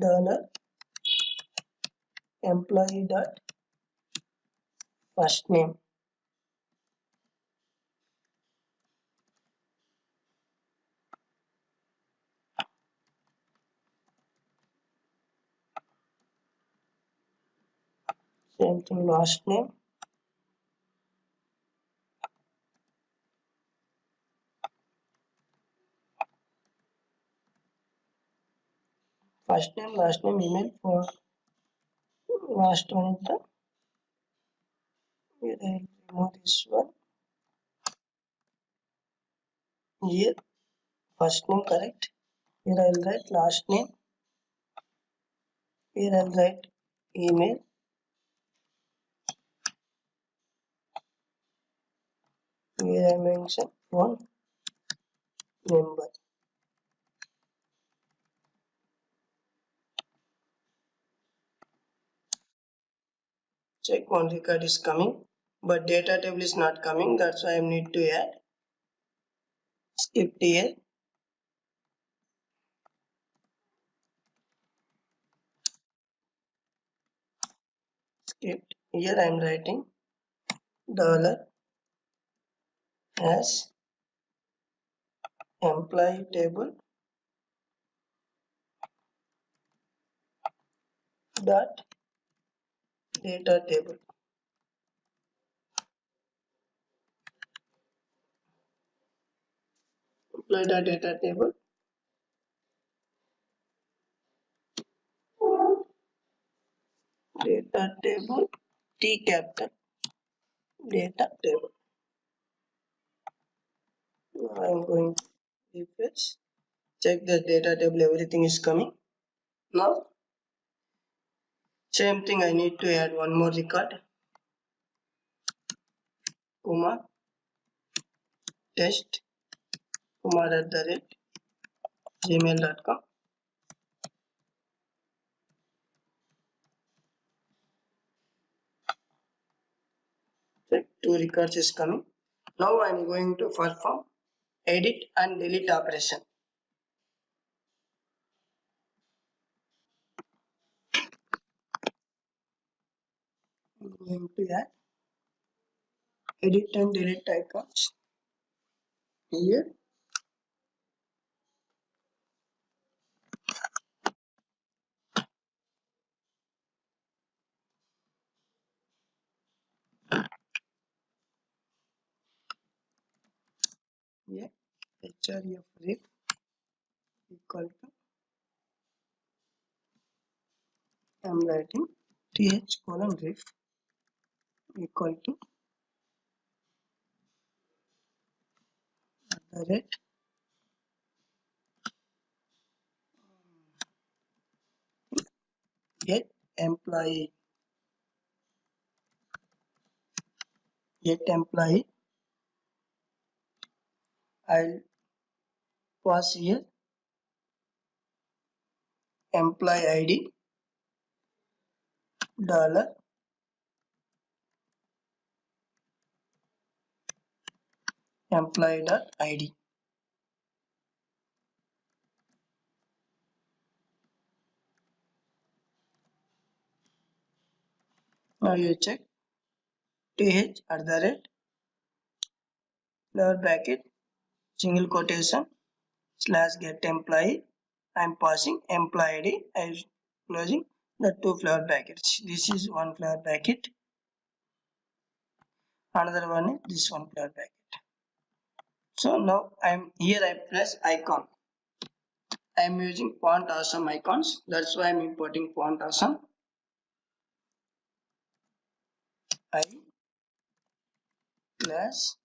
dollar employee dot first name. Same thing last name. First name, last name, email for last one is the here I will remove this one. Here first name correct. Here I will write last name. Here I will write email. Here I mention phone number. Check one record is coming, but data table is not coming. That's why I need to add script here. Script here I am writing dollar as employee table dot data table. Employee dot data table. Data table T capital data table. Now I am going to refresh. Check the data table, everything is coming. Now same thing, I need to add one more record. Kumar test Kumar at the rate gmail.com. Check two records is coming. Now I am going to perform edit and delete operation. I am going to add edit and delete icons here. Here href ref equal to I am writing th colon ref equal to the rate get employee I'll pass here employee id dollar employee dot id. Now you check th at the rate lower bracket single quotation slash get employee. I am passing employee id. I am closing the two flower brackets. This is one flower bracket. Another one is this one flower bracket. So now I am here. I press icon. I am using font awesome icons. That's why I am importing font awesome. I plus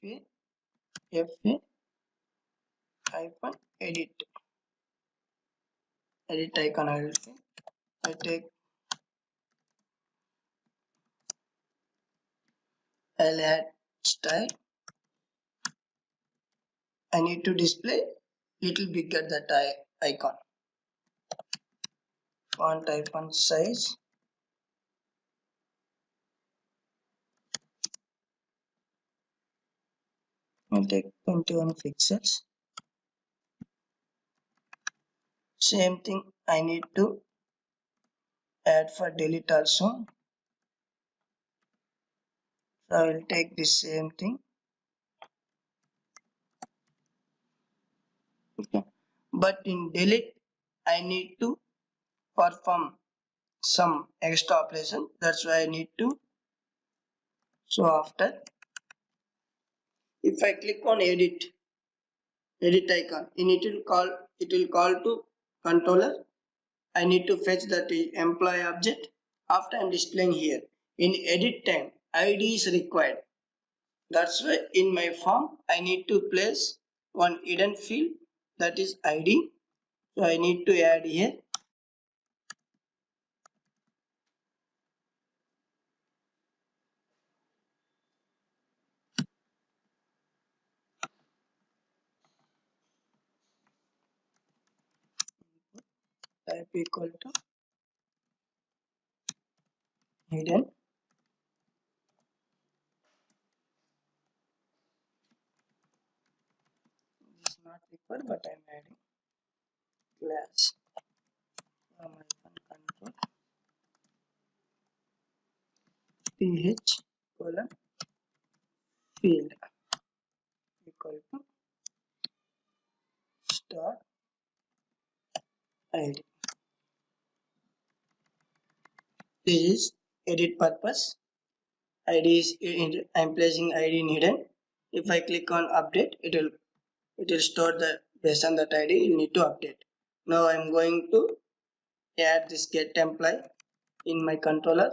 fa hyphen edit icon. I will say I take I'll add style. I need to display little bigger that icon. Font icon size I'll take 21 pixels. Same thing I need to add for delete also. So I will take the same thing. Okay. But in delete, I need to perform some extra operation. That's why I need to. So after, if I click on edit icon, it will call to controller. I need to fetch that employee object. After I'm displaying here, in edit time, ID is required. That's why in my form, I need to place one hidden field, that is ID. So I need to add here type equal to hidden. This is not required, but I'm adding class control ph colon field equal to star id. This is edit purpose. ID is I'm placing ID in hidden. If I click on update, it will store the based on that ID. You need to update. Now I'm going to add this get employee in my controller.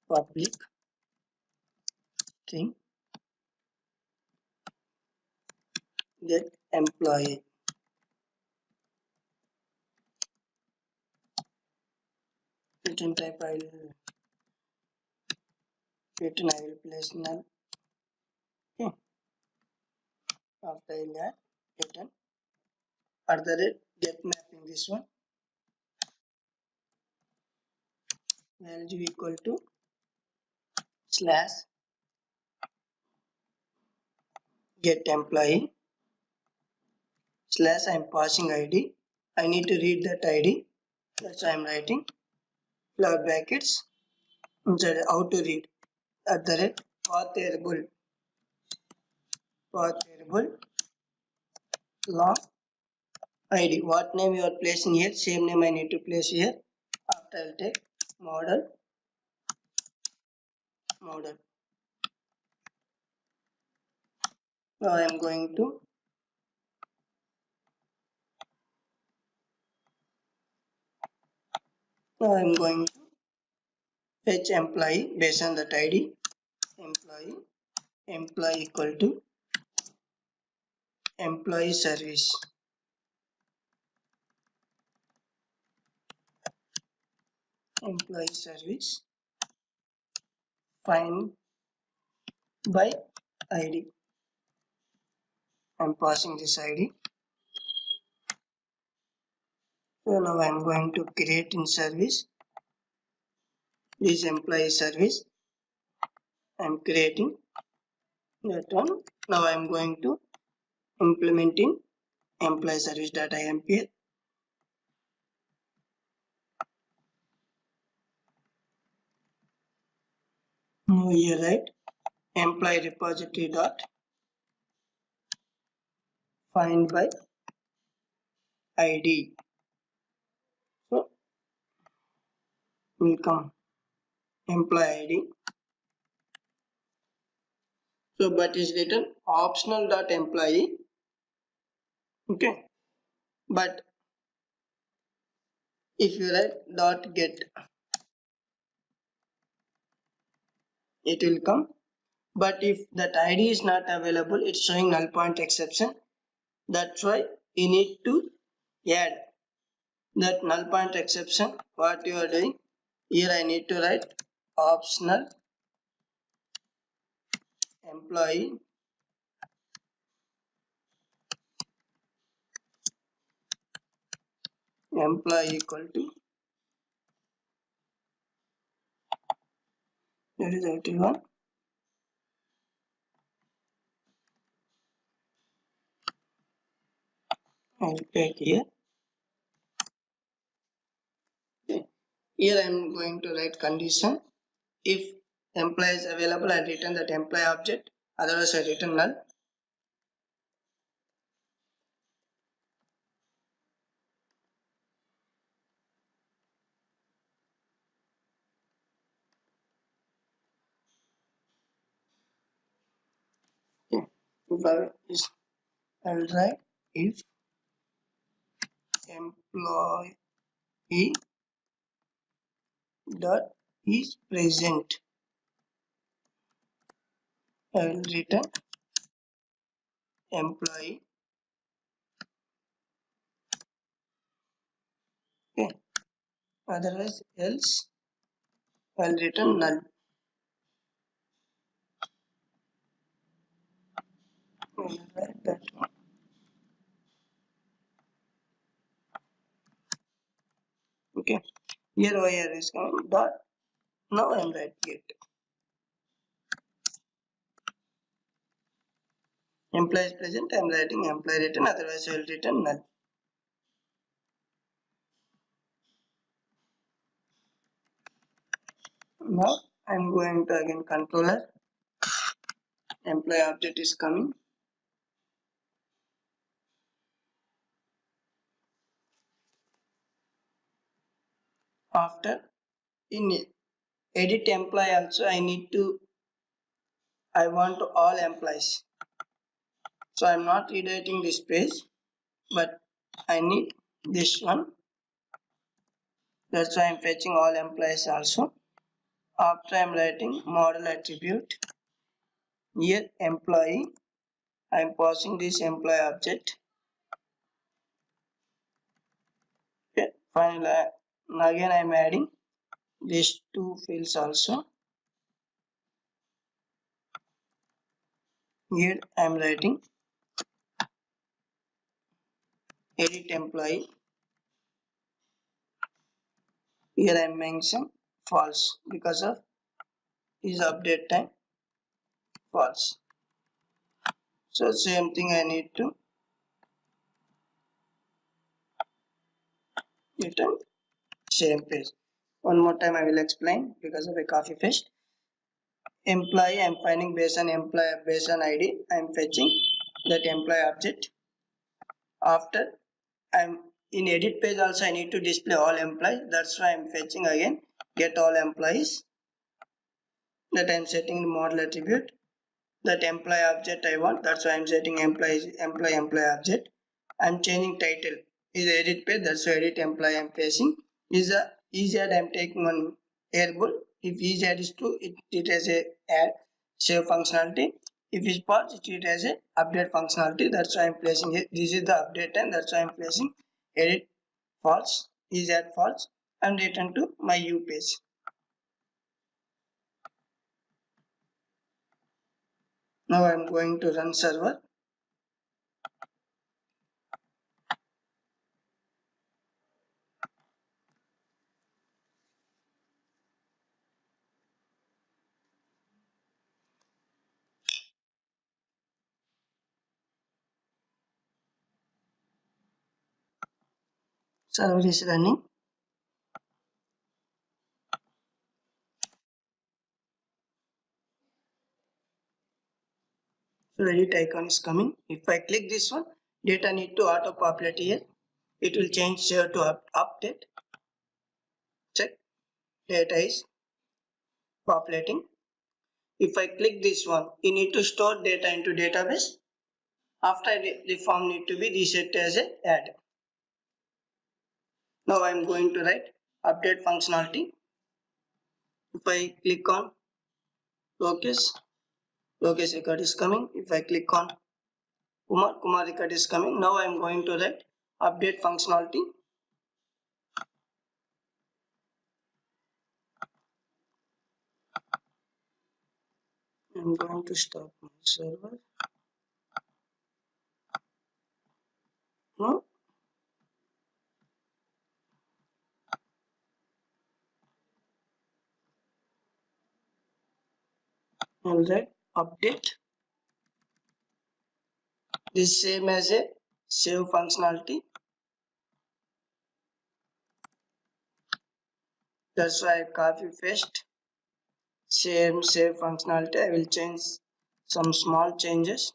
Public string get employee. Return type I will return I will place null. Okay. After I add return further get mapping this one value equal to slash get employee slash I'm passing ID. I need to read that ID. That's why I'm writing flower brackets inside how to read at the rate path variable long ID. What name you are placing here? Same name I need to place here. After I'll take model. Now I'm going to fetch employee based on that ID. Employee equal to employee service. Employee service find by ID. I'm passing this ID. So now I'm going to create in service this employee service. I'm creating that one. Now I'm going to implement in employee service data impl. Now here write employee repository dot find by ID. So will come employee ID. So but is written optional dot employee. Okay. But if you write dot get, it will come. But if that ID is not available, it's showing null point exception. That's why you need to add that null point exception. What you are doing here, I need to write optional employee employee equal to, that is 81. I'll take here. Okay. Here I am going to write condition. If employee is available, I return that employee object. Otherwise, I return null. Okay. I will write if employee dot is present, I will return employee. Okay. Otherwise, else I will return null. I will write that one. Okay. Here wire is coming dot. Now I am writing it. Employee is present. I am writing employee return. Otherwise, I will return null. Now I am going to again controller. Employee object is coming. After in edit employee also I want all employees. So I am not redirecting this page, but I need this one. That's why I am fetching all employees also. After I am writing model attribute, here employee, I am passing this employee object. Okay. Finally, again I am adding these two fields also. Here I am writing edit employee. Here I am mentioning false because of his update time false. So same thing I need to return same page. One more time I will explain because of a coffee fest. Employee I am finding based on employee based on ID. I am fetching that employee object. After I am in edit page also I need to display all employees. That's why I am fetching again get all employees. That I am setting the model attribute. That employee object I want. That's why I am setting employee object. I am changing title is edit page. That's why edit employee I am facing. Is a easy add I am taking one airable. If easy add is true, it has a add save functionality. If it's false, it has a update functionality. That's why I'm placing it. This is the update time. That's why I'm placing edit false is add false and return to my U page. Now I'm going to run server. Server is running. So edit icon is coming. If I click this one, data need to auto populate here. It will change here to update. Check data is populating. If I click this one, you need to store data into database. After the form need to be reset as a add. Now I am going to write update functionality. If I click on Lokesh record is coming. If I click on Kumar record is coming. Now I am going to write update functionality. I am going to stop my server. Now I'll write update. This same as a save functionality. That's why I copy paste same save functionality. I will change some small changes.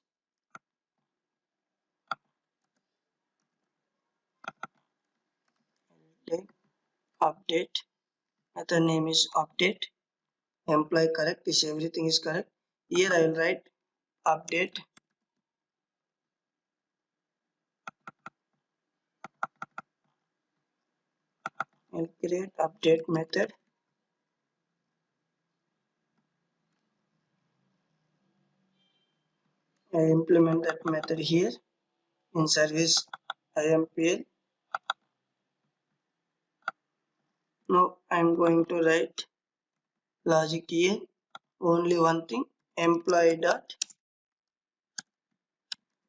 Take update. Method name is update. Employee correct. This everything is correct. Here I will write update. I'll create update method. I implement that method here in service IMPL. Now I'm going to write logic here. Only one thing, employee dot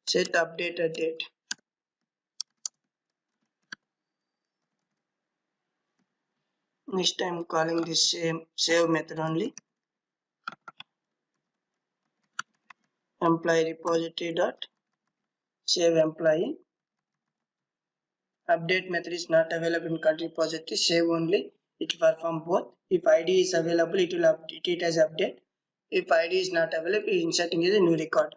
set updated date. Next I'm calling this same save method only. Employee repository dot save employee. Update method is not available in country repository. Save only. It perform both. If ID is available, it will update it as update. If ID is not available, inserting is a new record.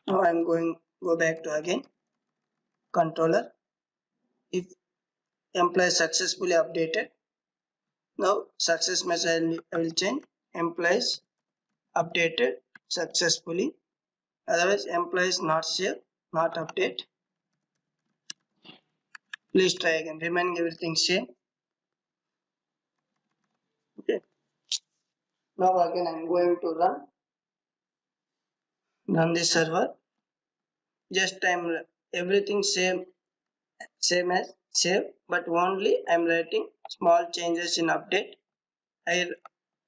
Now I'm going go back to again controller. If employee successfully updated, now success message I will change employees updated successfully. Otherwise employees not saved, not update. Please try again. Remaining everything same. Okay. Now again I'm going to run the server. Just I'm everything same as save, but only I'm writing small changes in update. I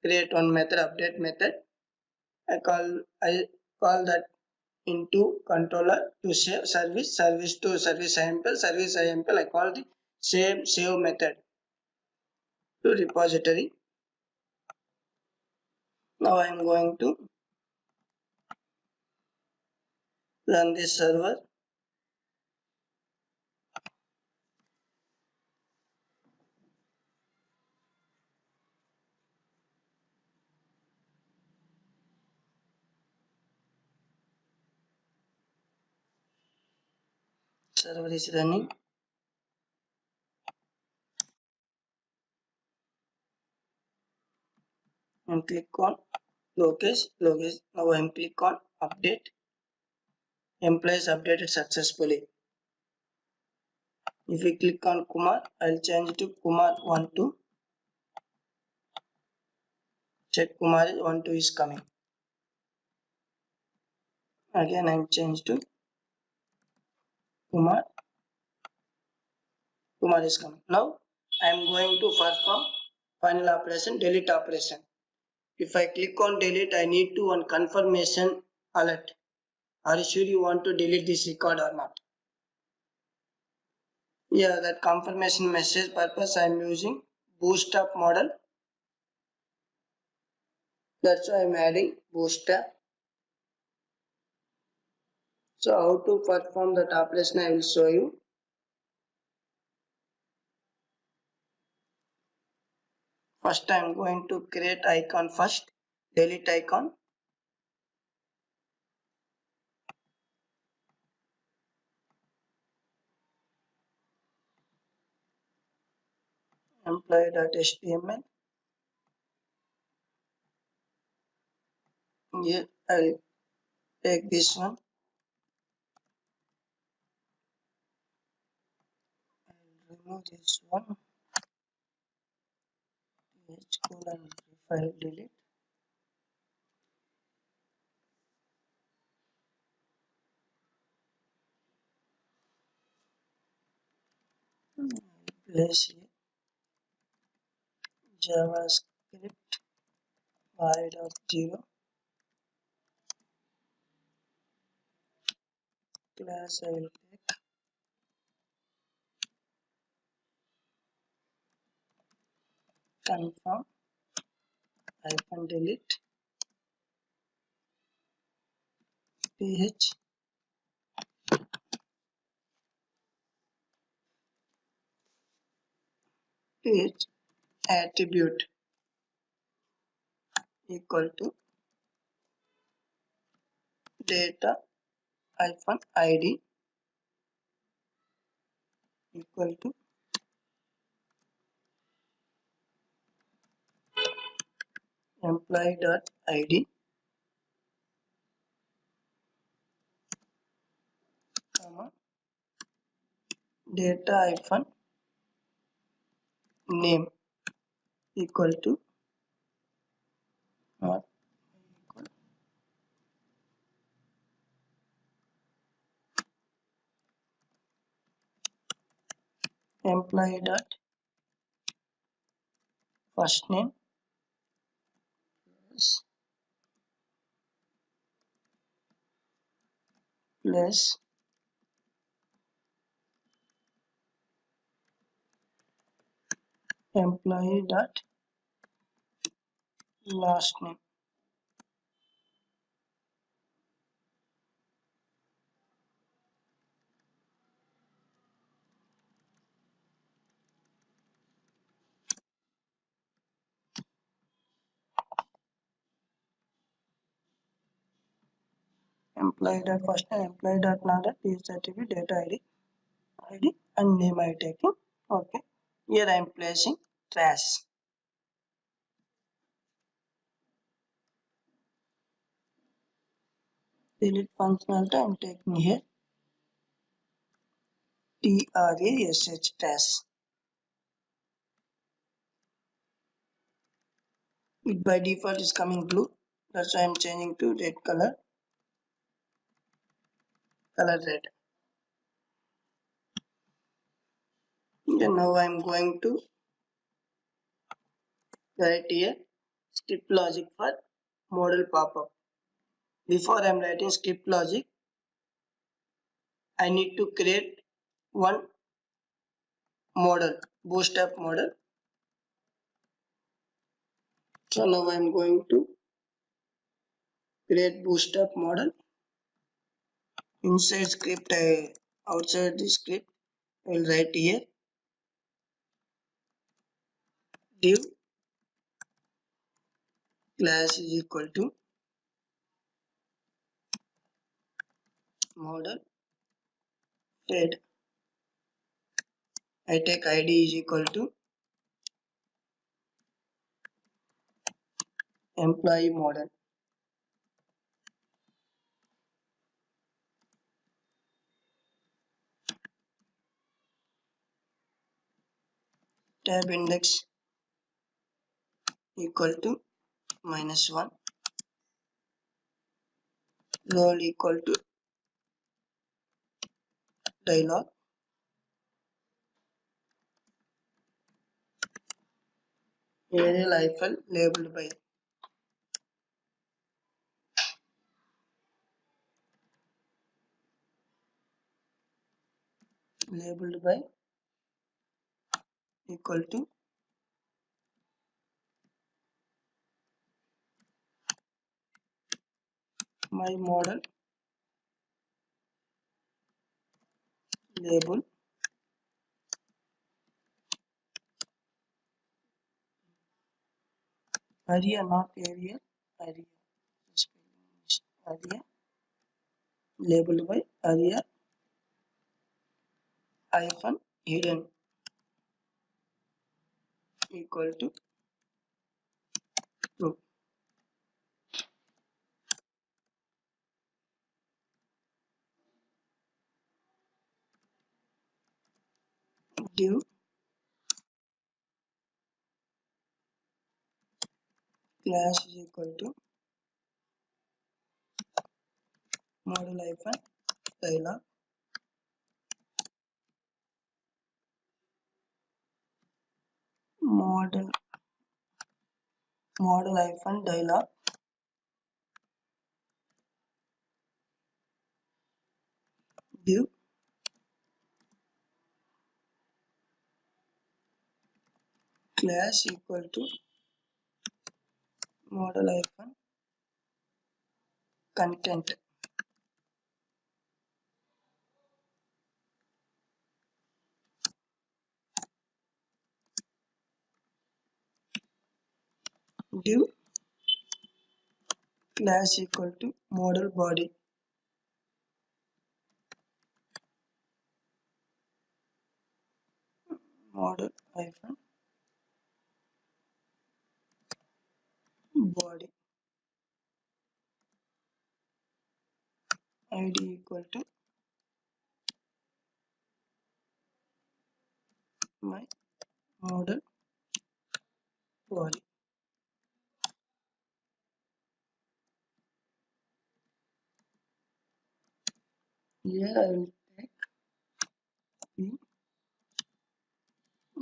create one method update method. I call that into controller to save service to service IMPL. I call the save method to repository. Now I am going to run this server. Server is running and click on locate. Now I am click on update. Employees updated successfully. If we click on Kumar, I'll change to Kumar 12. Check Kumar is 12 is coming. Again I'm changed to Kumar. Kumar is coming. Now I am going to perform final operation, delete operation. If I click on delete, I need to one confirmation alert. Are you sure you want to delete this record or not? Yeah, that confirmation message purpose I am using bootstrap model. That's why I am adding bootstrap. So how to perform that operation I will show you. First I am going to create icon first, delete icon. Employee.html. Here I will take this one. Remove this one. Colon file delete. Place here JavaScript void of 0 class I will take confirm hyphen delete ph ph attribute equal to data hyphen id equal to employee dot id comma data hyphen name equal to not equal employee dot first name plus employee dot last name. Employee dot first name, employee dot now that is attribute data id and name I taking. Okay. Here I am placing trash. Delete functionality I am taking here trash trash. It by default is coming blue. That's why I am changing to red color red. Then now I am going to write here script logic for model pop-up. Before I am writing script logic, I need to create one model, bootstrap model. So now I am going to create bootstrap model. Inside script, outside the script, I will write here div class is equal to model head. I take id is equal to employee model. Tab index equal to -1. Role equal to dialog. Arial hyphen labeled by equal to my model label area not area area area labeled by area hyphen hidden equal to true. Div class is equal to model hyphen dialog model hyphen dialog div class equal to model hyphen content. Div class equal to model body. Model hyphen body. ID equal to my model body. Here I will take P.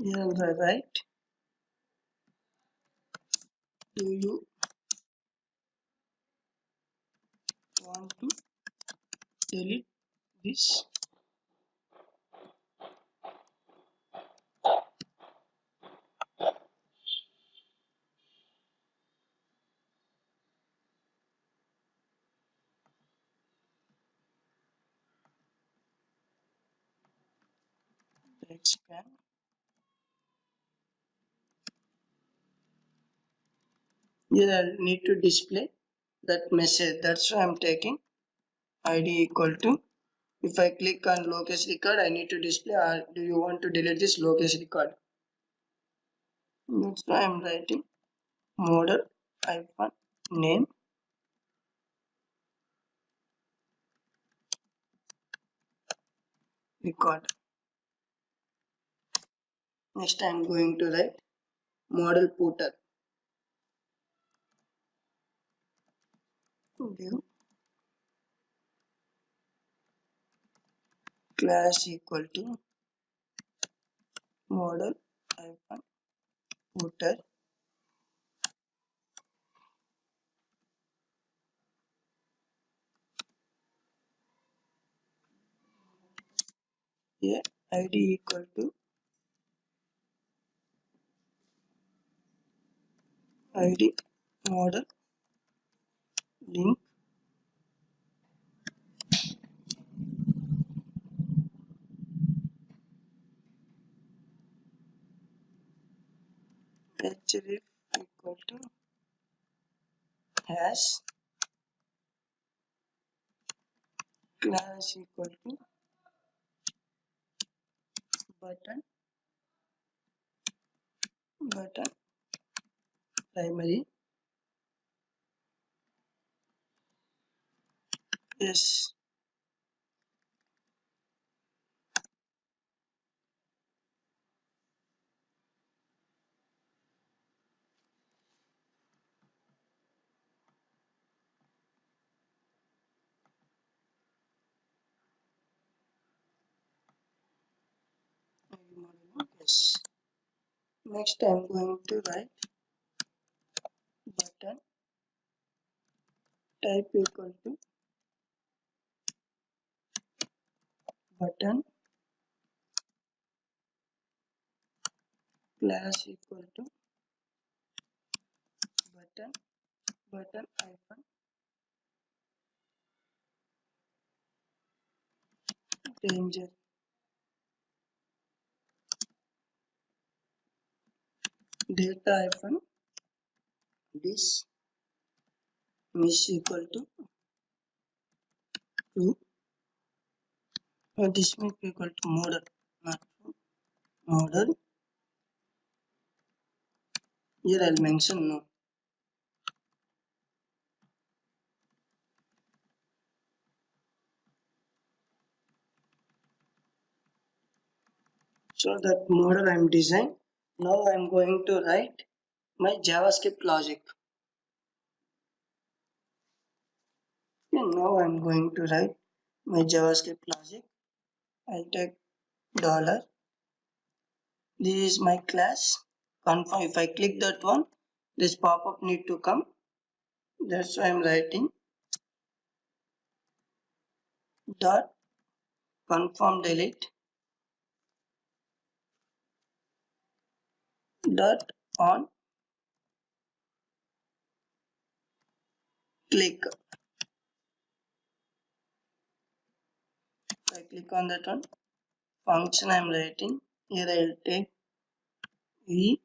Here I will write. Do you want to delete this? Expand. Here I need to display that message. That's why I'm taking ID equal to. If I click on locus record, I need to display. Do you want to delete this locus record? That's why I'm writing model hyphen name record. Next, I'm going to write model footer. Div class equal to model hyphen footer. Here ID equal to ID model link href equal to hash class equal to button primary. Yes. Yes. Next, I'm going to write button type equal to button class equal to button hyphen danger data hyphen this miss equal to true. This miss equal to model, not true. Model. Here I'll mention no. So that model I'm design. Now I'm going to write my JavaScript logic. And now I'm going to write my JavaScript logic. I'll take dollar. This is my class. Confirm. If I click that one, this pop-up need to come. That's why I'm writing dot confirm delete dot on click. I click on that one. Function I am writing. Here I will take e.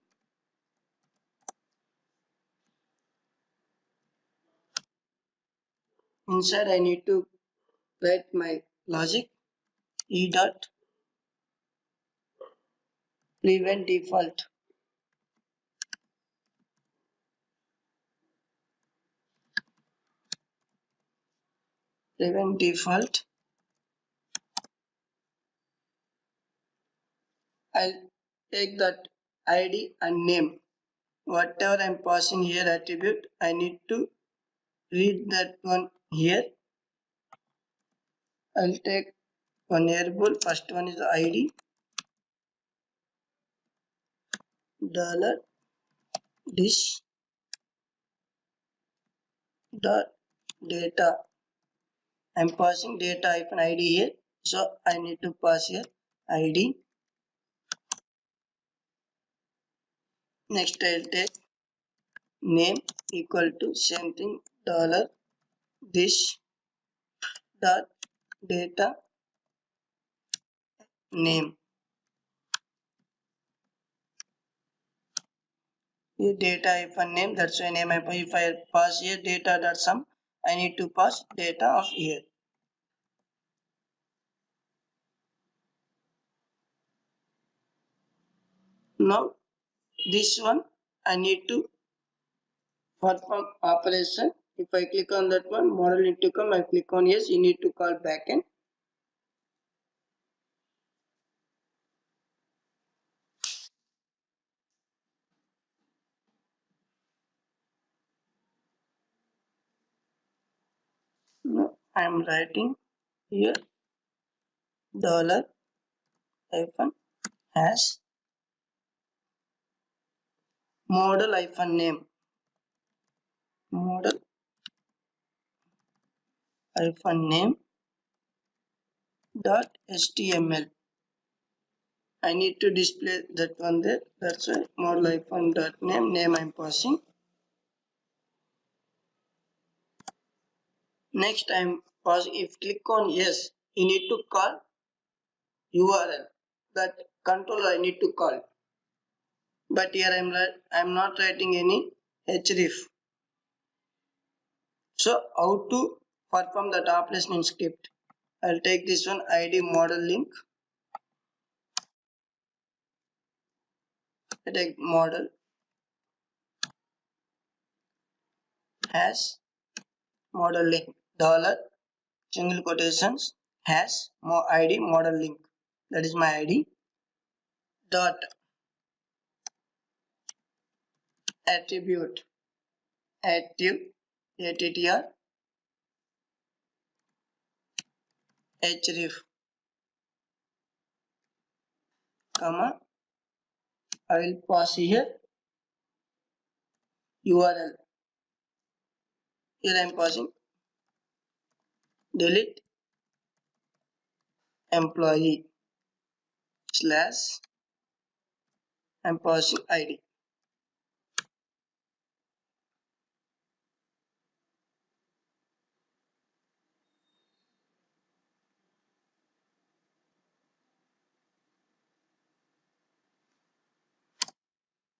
Inside I need to write my logic. E dot prevent default. Prevent default. I'll take that ID and name. Whatever I'm passing here attribute, I need to read that one here. I'll take one variable. First one is ID dollar dish dot data. I'm passing data hyphen ID here, so I need to pass here ID. Next I'll take name equal to same thing dollar dish dot data name. Here data hyphen name, that's why name. If I pass here data dot sum, I need to pass data of here. Now this one I need to perform operation. If I click on that one, model need to come. I click on yes, you need to call backend. Now I am writing here dollar hyphen hash model hyphen name, model hyphen name dot html. I need to display that one there. That's why model hyphen dot name I'm passing. Next I'm passing. If click on yes, you need to call URL. That controller I need to call. But here I'm not writing any href. So how to perform that operation in script? I'll take this one ID model link. I take model has model link dollar single quotations has ID model link. That is my ID dot attribute active attr href comma. I will pass here URL. Here I am passing delete employee slash I am passing ID.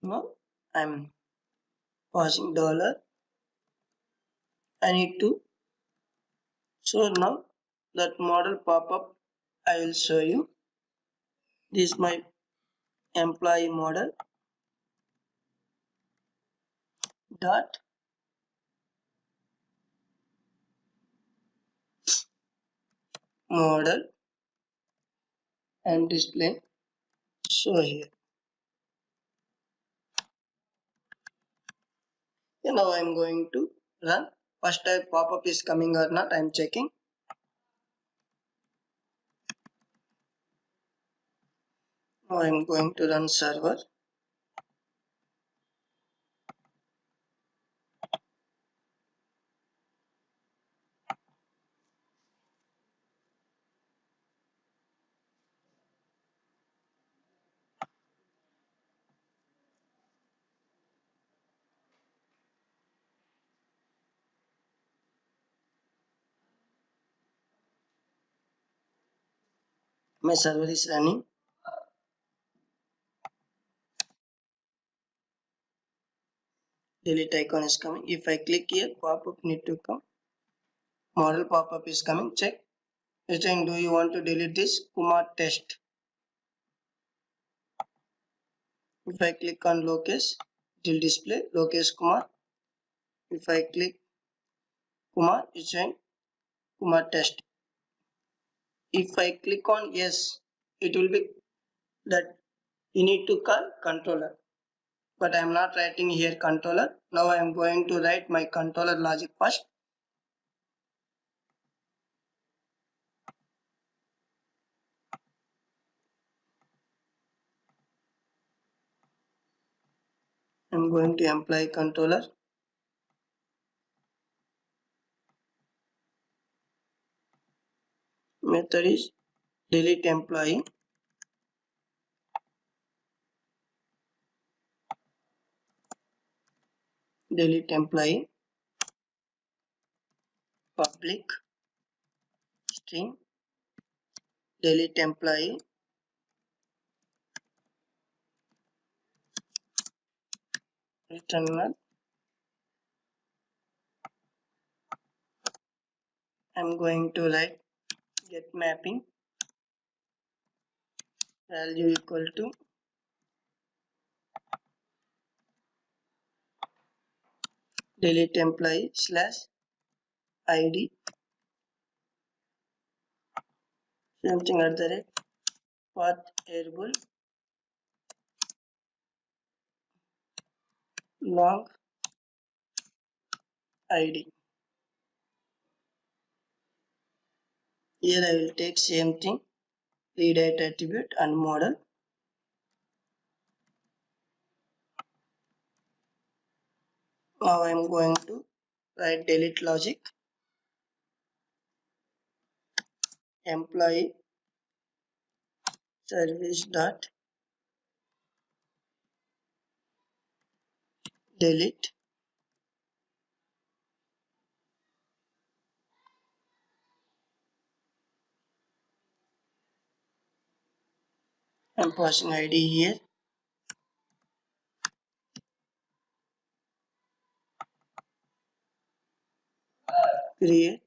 Now I am passing dollar. I need to so now that model pop up I will show you. This is my employee model dot model and display. So here now I am going to run. First type pop up is coming or not I am checking. Now I am going to run server. My server is running. Delete icon is coming. If I click here, pop-up need to come. Model pop-up is coming. Check. It's saying, do you want to delete this Kumar test? If I click on Lokesh, it will display Lokesh Kumar. If I click Kumar, it's saying Kumar test. If I click on yes, it will be that you need to call controller. But I am not writing here controller. Now I am going to write my controller logic first. I am going to employee controller. Method is delete employee. Delete employee. Public string. Delete employee. Return. I am going to write get mapping value equal to delete employee slash id something at the rate path variable long id. Here I will take same thing read attribute and model. Now I am going to write delete logic employee service dot delete I am passing id here create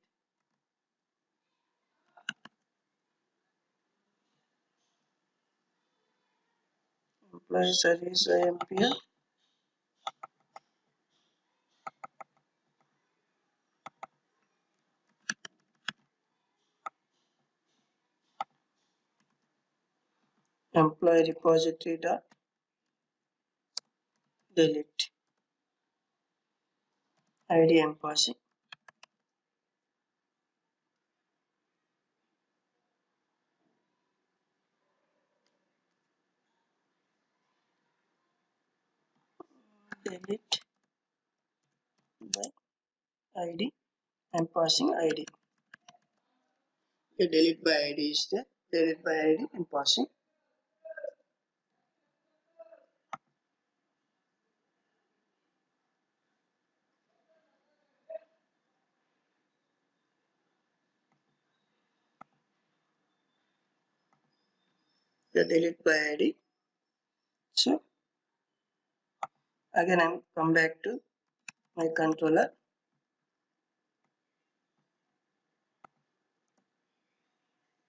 employee service impl employee repository dot delete id I am passing delete by id I am passing id. The delete by id is there. Delete by id I am passing the delete by id. So again I'm come back to my controller.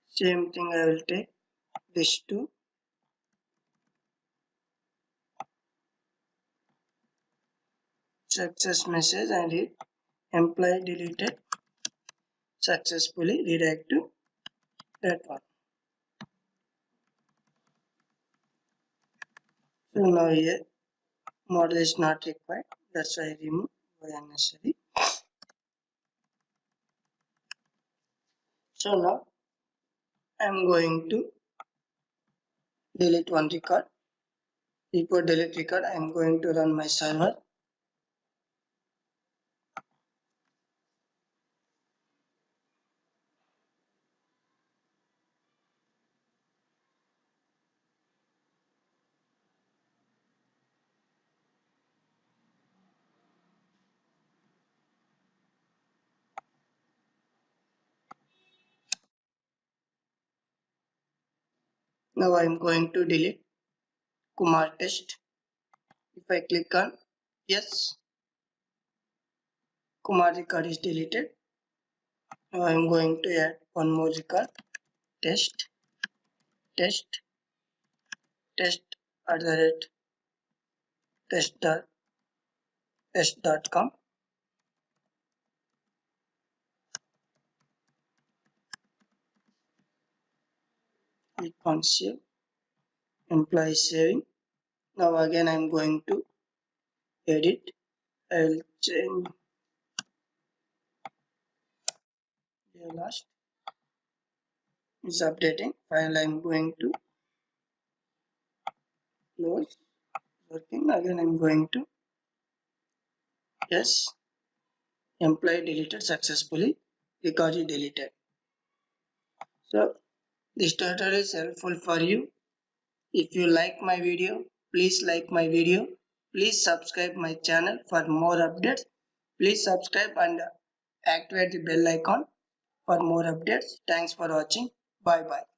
Same thing I will take this to success message and read employee deleted successfully redirect to that one. So now here model is not required. That's why I remove by unnecessary. So now I'm going to delete one record. Before delete record, I'm going to run my server. Now I am going to delete Kumar test. If I click on yes, Kumar record is deleted. Now I am going to add one more record, test, test, test at the rate test.com. Click on save, employee saving. Now again I am going to edit. I will change the last is updating. File I am going to close. Working again I am going to yes, employee deleted successfully, record is deleted. So this tutorial is helpful for you. If you like my video, please like my video. Please subscribe my channel for more updates. Please subscribe and activate the bell icon for more updates. Thanks for watching. Bye bye.